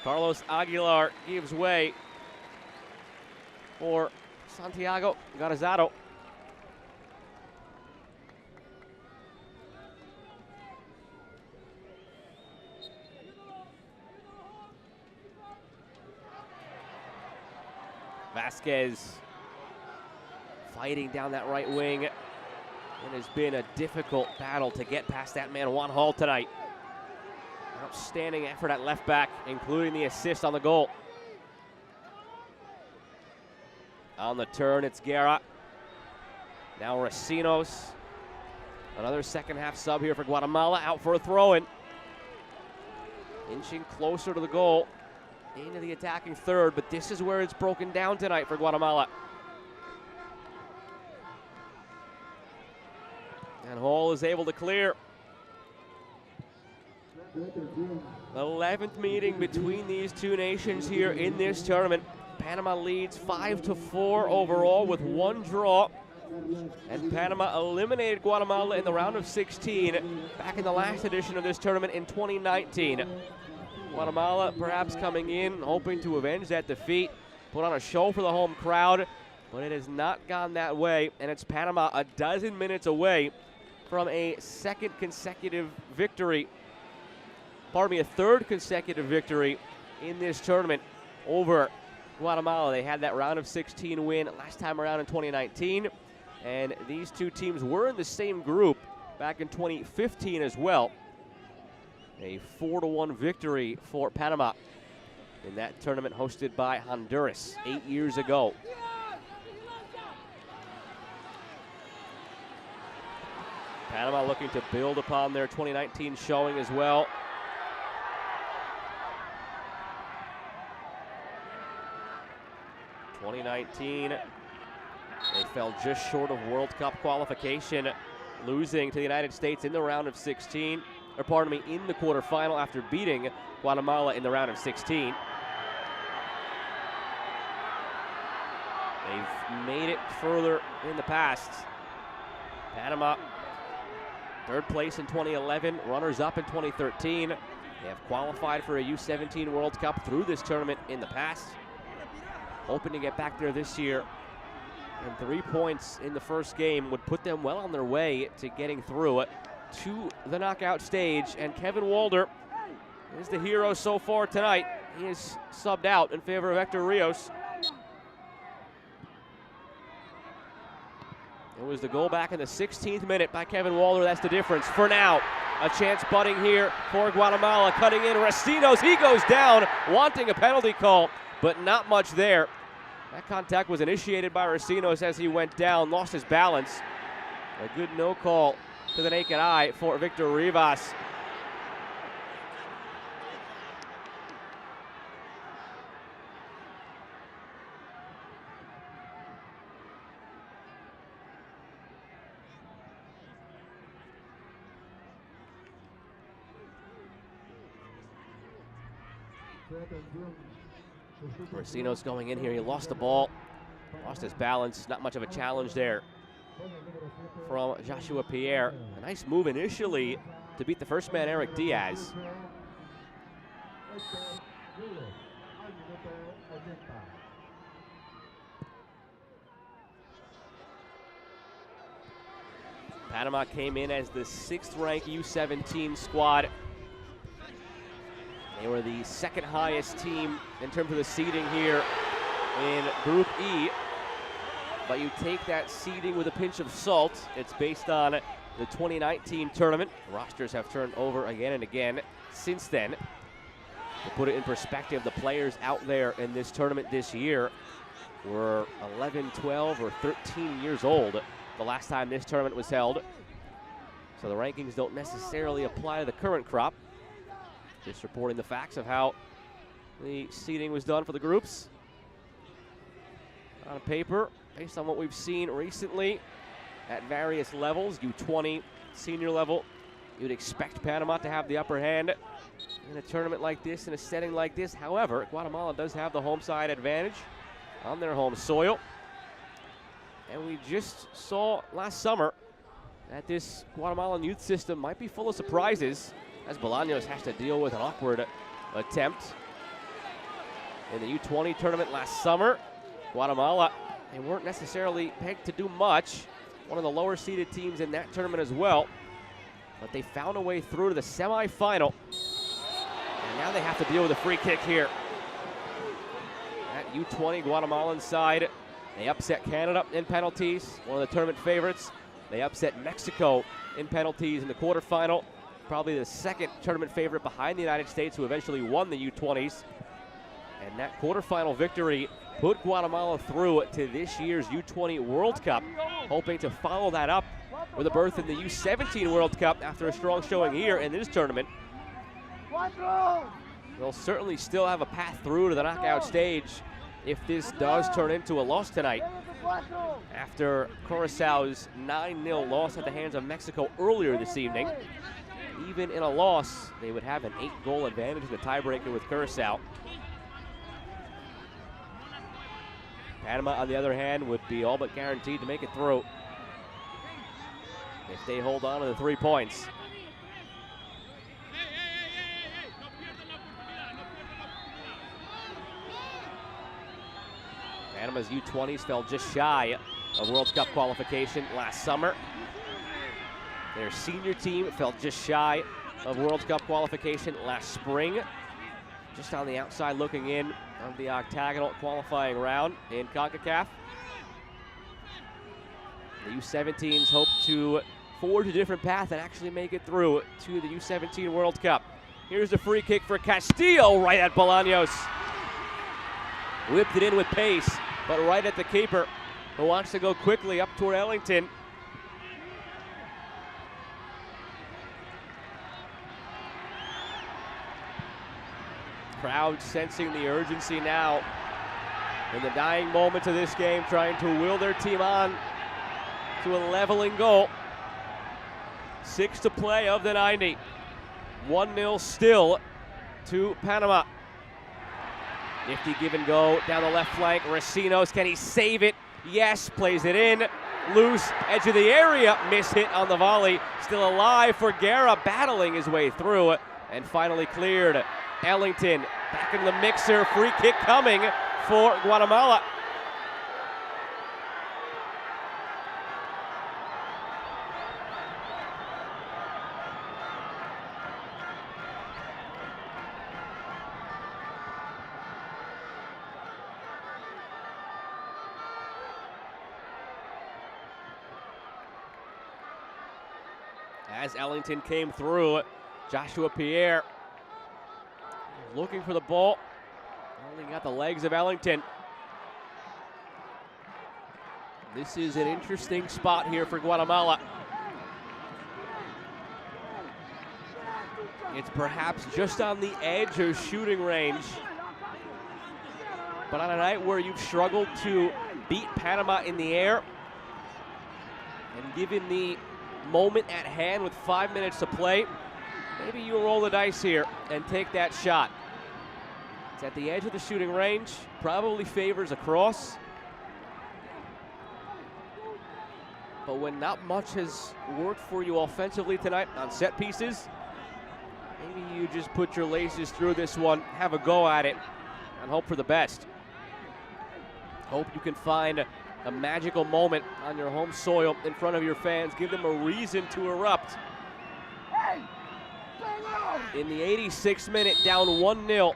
Carlos Aguilar gives way for Santiago Garzado. Vasquez fighting down that right wing. It has been a difficult battle to get past that man Juan Hall tonight. Outstanding effort at left back, including the assist on the goal. On the turn, it's Guerra. Now Racinos. Another second half sub here for Guatemala, out for a throw-in. Inching closer to the goal, into the attacking third, but this is where it's broken down tonight for Guatemala. And Hall is able to clear. 11th meeting between these two nations here in this tournament. Panama leads 5-4 overall with one draw. And Panama eliminated Guatemala in the round of 16 back in the last edition of this tournament in 2019. Guatemala perhaps coming in, hoping to avenge that defeat, put on a show for the home crowd, but it has not gone that way, and it's Panama a dozen minutes away from a third consecutive victory in this tournament over Guatemala. They had that round of 16 win last time around in 2019, and these two teams were in the same group back in 2015 as well. A 4-1 victory for Panama in that tournament hosted by Honduras 8 years ago. Panama looking to build upon their 2019 showing as well. In 2019, they fell just short of World Cup qualification, losing to the United States in the round of 16. In the quarterfinal after beating Guatemala in the round of 16. They've made it further in the past. Panama, third place in 2011, runners-up in 2013. They have qualified for a U17 World Cup through this tournament in the past. Hoping to get back there this year. And 3 points in the first game would put them well on their way to getting through to the knockout stage, and Kevin Walder is the hero so far tonight. He is subbed out in favor of Hector Rios. It was the goal back in the 16th minute by Kevin Walder. That's the difference for now. A chance budding here for Guatemala, cutting in Racinos. He goes down, wanting a penalty call, but not much there. That contact was initiated by Racinos as he went down, lost his balance. A good no call to the naked eye for Victor Rivas. Racino's going in here. He lost the ball, lost his balance. Not much of a challenge there from Joshua Pierre. A nice move initially to beat the first man, Eric Diaz. Panama came in as the 6th-ranked U17 squad. They were the 2nd highest team in terms of the seeding here in Group E. But you take that seeding with a pinch of salt. It's based on the 2019 tournament. Rosters have turned over again and again since then. To put it in perspective, the players out there in this tournament this year were 11, 12, or 13 years old the last time this tournament was held. So the rankings don't necessarily apply to the current crop. Just reporting the facts of how the seeding was done for the groups. On paper, based on what we've seen recently at various levels, U20, senior level, you'd expect Panama to have the upper hand in a tournament like this, in a setting like this. However, Guatemala does have the home side advantage on their home soil. And we just saw last summer that this Guatemalan youth system might be full of surprises, as Bolaños has to deal with an awkward attempt. In the U20 tournament last summer, Guatemala, they weren't necessarily pegged to do much. One of the lower seeded teams in that tournament as well. But they found a way through to the semifinal. And now they have to deal with a free kick here. That U20 Guatemalan side, they upset Canada in penalties, one of the tournament favorites. They upset Mexico in penalties in the quarterfinal. Probably the 2nd tournament favorite behind the United States, who eventually won the U20s. And that quarterfinal victory put Guatemala through to this year's U20 World Cup, hoping to follow that up with a berth in the U17 World Cup after a strong showing here in this tournament. They'll certainly still have a path through to the knockout stage if this does turn into a loss tonight. After Curaçao's 9-0 loss at the hands of Mexico earlier this evening, even in a loss, they would have an 8-goal advantage in the tiebreaker with Curaçao. Panama, on the other hand, would be all but guaranteed to make it through if they hold on to the 3 points. Panama's U20s fell just shy of World Cup qualification last summer. Their senior team fell just shy of World Cup qualification last spring. Just on the outside looking in of the octagonal qualifying round in Concacaf. The U17s hope to forge a different path and actually make it through to the U17 World Cup. Here's the free kick for Castillo, right at Bolaños. Whipped it in with pace, but right at the keeper, who wants to go quickly up toward Ellington. Crowd sensing the urgency now in the dying moments of this game, trying to will their team on to a leveling goal. 6 to play of the 90. 1-0 still to Panama. Nifty give and go down the left flank. Racino's, can he save it? Yes, plays it in. Loose, edge of the area, miss hit on the volley. Still alive for Guerra, battling his way through and finally cleared. Ellington back in the mixer, free kick coming for Guatemala. As Ellington came through, Joshua Pierre looking for the ball. Only got the legs of Ellington. This is an interesting spot here for Guatemala. It's perhaps just on the edge of shooting range. But on a night where you've struggled to beat Panama in the air, and given the moment at hand with 5 minutes to play, maybe you roll the dice here and take that shot. It's at the edge of the shooting range, probably favors a cross. But when not much has worked for you offensively tonight on set pieces, maybe you just put your laces through this one, have a go at it, and hope for the best. Hope you can find a magical moment on your home soil in front of your fans. Give them a reason to erupt. In the 86th minute, down 1-0.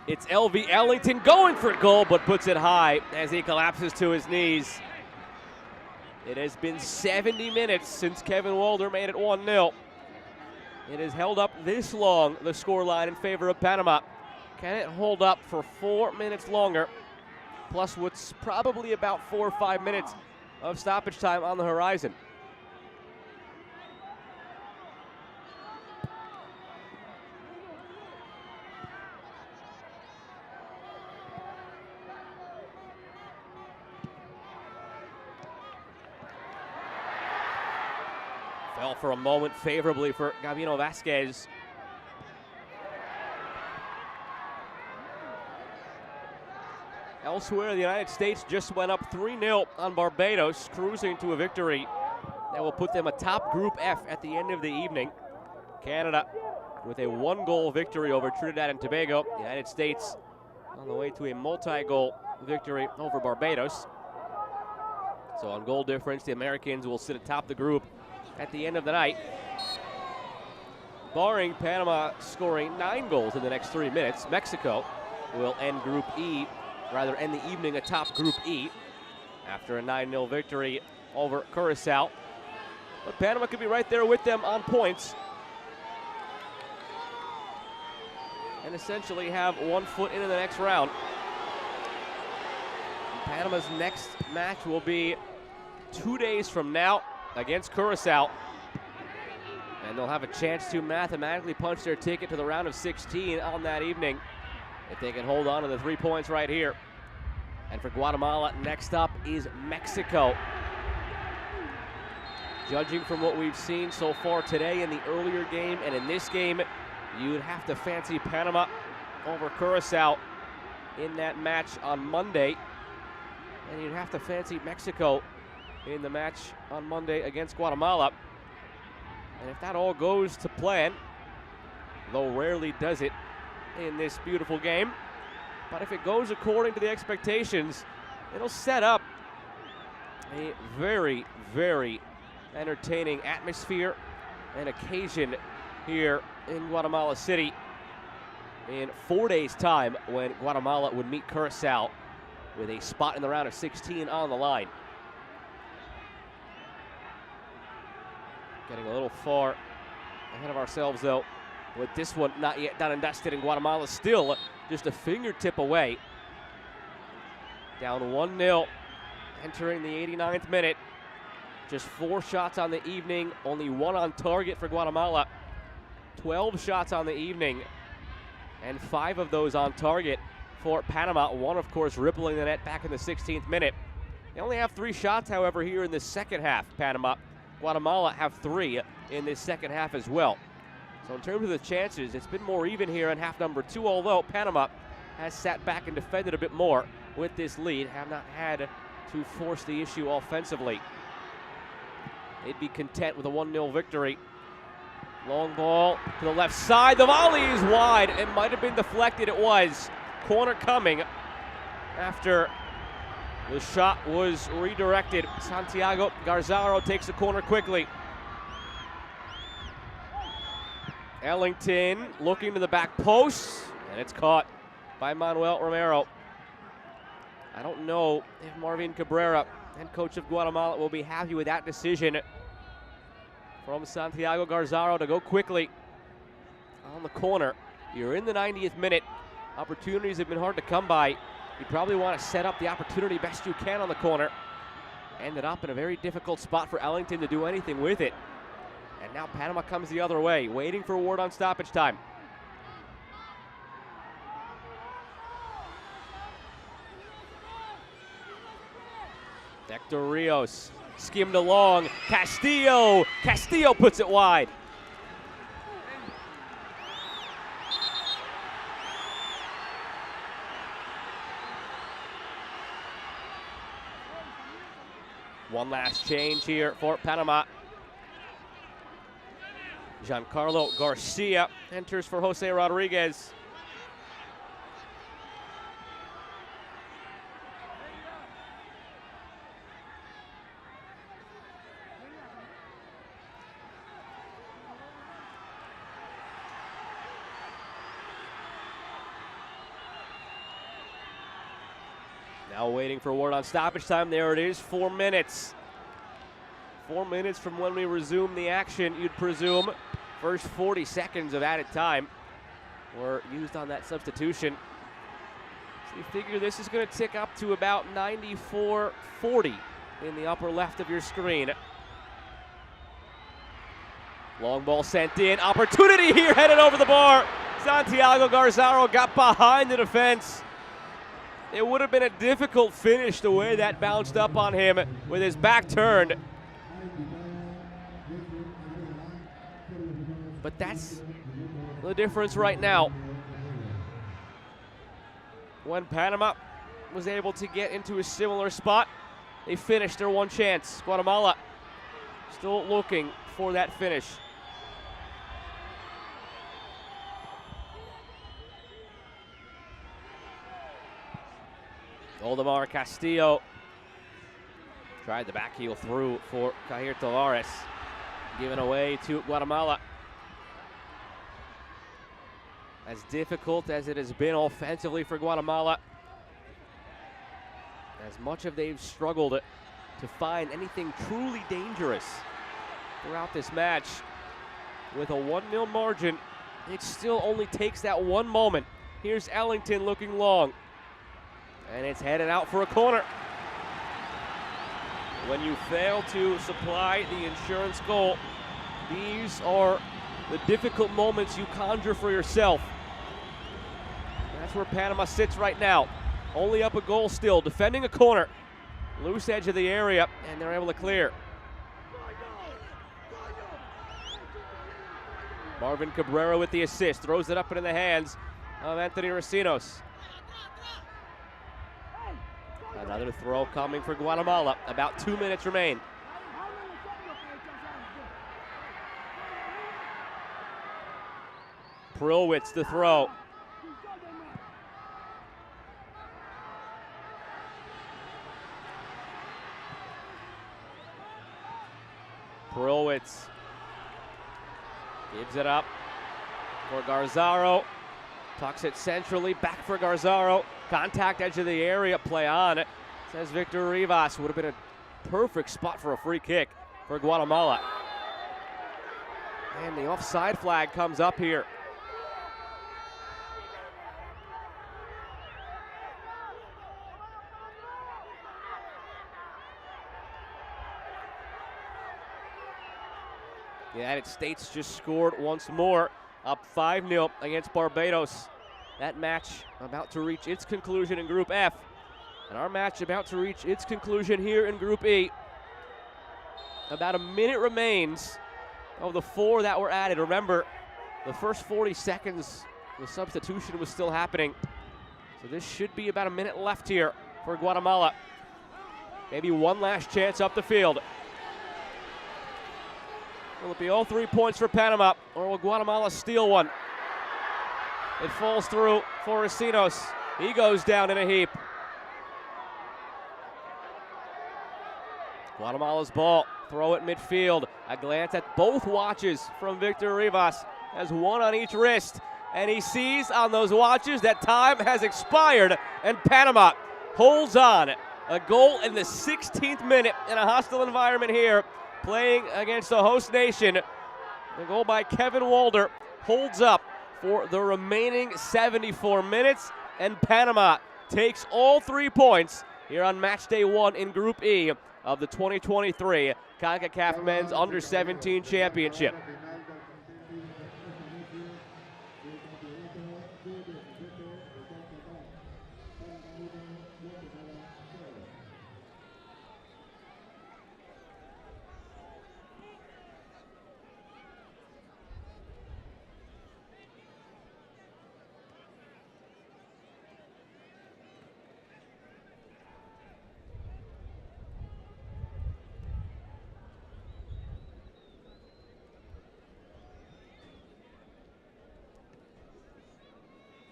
It's LV Ellington going for a goal, but puts it high as he collapses to his knees. It has been 70 minutes since Kevin Walder made it 1-0. It has held up this long, the scoreline in favor of Panama. Can it hold up for 4 minutes longer? Plus what's probably about 4 or 5 minutes of stoppage time on the horizon. Fell for a moment favorably for Gavino Vasquez. Elsewhere, the United States just went up 3-0 on Barbados, cruising to a victory that will put them atop Group F at the end of the evening. Canada with a 1-goal victory over Trinidad and Tobago. The United States on the way to a multi-goal victory over Barbados. So on goal difference, the Americans will sit atop the group at the end of the night. Barring Panama scoring 9 goals in the next 3 minutes, Mexico will end end the evening atop Group E after a 9-0 victory over Curacao. But Panama could be right there with them on points and essentially have 1 foot into the next round. Panama's next match will be 2 days from now against Curacao, and they'll have a chance to mathematically punch their ticket to the round of 16 on that evening if they can hold on to the 3 points right here. And for Guatemala, next up is Mexico. Judging from what we've seen so far today in the earlier game and in this game, you'd have to fancy Panama over Curacao in that match on Monday, and you'd have to fancy Mexico in the match on Monday against Guatemala. And if that all goes to plan, though rarely does it in this beautiful game, but if it goes according to the expectations, it'll set up a very, very entertaining atmosphere and occasion here in Guatemala City in 4 days' time, when Guatemala would meet Curacao with a spot in the round of 16 on the line. Getting a little far ahead of ourselves, though, with this one not yet done and dusted, and Guatemala still just a fingertip away. Down 1-0 entering the 89th minute. Just 4 shots on the evening, only 1 on target for Guatemala. 12 shots on the evening, and 5 of those on target for Panama. 1, of course, rippling the net back in the 16th minute. They only have 3 shots, however, here in the second half, Panama. Guatemala have 3 in this second half as well. So in terms of the chances, it's been more even here in half number 2, although Panama has sat back and defended a bit more with this lead, have not had to force the issue offensively. They'd be content with a 1-0 victory. Long ball to the left side. The volley is wide. It might have been deflected. It was. Corner coming after the shot was redirected. Santiago Garzaro takes the corner quickly. Ellington looking to the back post, and it's caught by Manuel Romero. I don't know if Marvin Cabrera, head coach of Guatemala, will be happy with that decision from Santiago Garzaro to go quickly on the corner. You're in the 90th minute. Opportunities have been hard to come by. You probably want to set up the opportunity best you can on the corner. Ended up in a very difficult spot for Ellington to do anything with it. And now Panama comes the other way, waiting for a word on stoppage time. Hector Rios skimmed along. Castillo puts it wide. One last change here for Panama. Giancarlo Garcia enters for Jose Rodriguez. Now waiting for word on stoppage time. There it is, 4 minutes. 4 minutes from when we resume the action, you'd presume. First 40 seconds of added time were used on that substitution. So you figure this is going to tick up to about 94-40 in the upper left of your screen. Long ball sent in. Opportunity here, headed over the bar. Santiago Garzaro got behind the defense. It would have been a difficult finish the way that bounced up on him with his back turned. But that's the difference right now. When Panama was able to get into a similar spot, they finished their one chance. Guatemala still looking for that finish. Oldemar Castillo tried the back heel through for Cair Tavares, given away to Guatemala. As difficult as it has been offensively for Guatemala, as much as they've struggled to find anything truly dangerous throughout this match, with a 1-0 margin, it still only takes that one moment. Here's Ellington looking long, and it's headed out for a corner. When you fail to supply the insurance goal, these are the difficult moments you conjure for yourself. That's where Panama sits right now. Only up a goal still, defending a corner. Loose edge of the area, and they're able to clear. Marvin Cabrera with the assist, throws it up into the hands of Anthony Racinos. Another throw coming for Guatemala. About 2 minutes remain. Prillwitz the throw. Prillwitz gives it up for Garzaro. Tucks it centrally, back for Garzaro. Contact edge of the area, play on it, says Victor Rivas. Would have been a perfect spot for a free kick for Guatemala. And the offside flag comes up here. The United States just scored once more, up 5-0 against Barbados. That match about to reach its conclusion in Group F. And our match about to reach its conclusion here in Group E. About a minute remains of the 4 that were added. Remember, the first 40 seconds, the substitution was still happening. So this should be about a minute left here for Guatemala. Maybe one last chance up the field. Will it be all 3 points for Panama, or will Guatemala steal one? It falls through for Racinos. He goes down in a heap. Guatemala's ball, throw it midfield. A glance at both watches from Victor Rivas, has one on each wrist. And he sees on those watches that time has expired, and Panama holds on. A goal in the 16th minute in a hostile environment here, playing against the host nation. The goal by Kevin Walder holds up for the remaining 74 minutes, and Panama takes all 3 points here on match day 1 in Group E of the 2023 Concacaf Men's Under-17 Championship.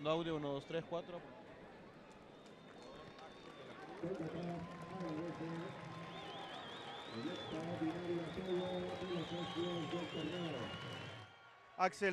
No audio, 1, 2, 3, 4. Axel.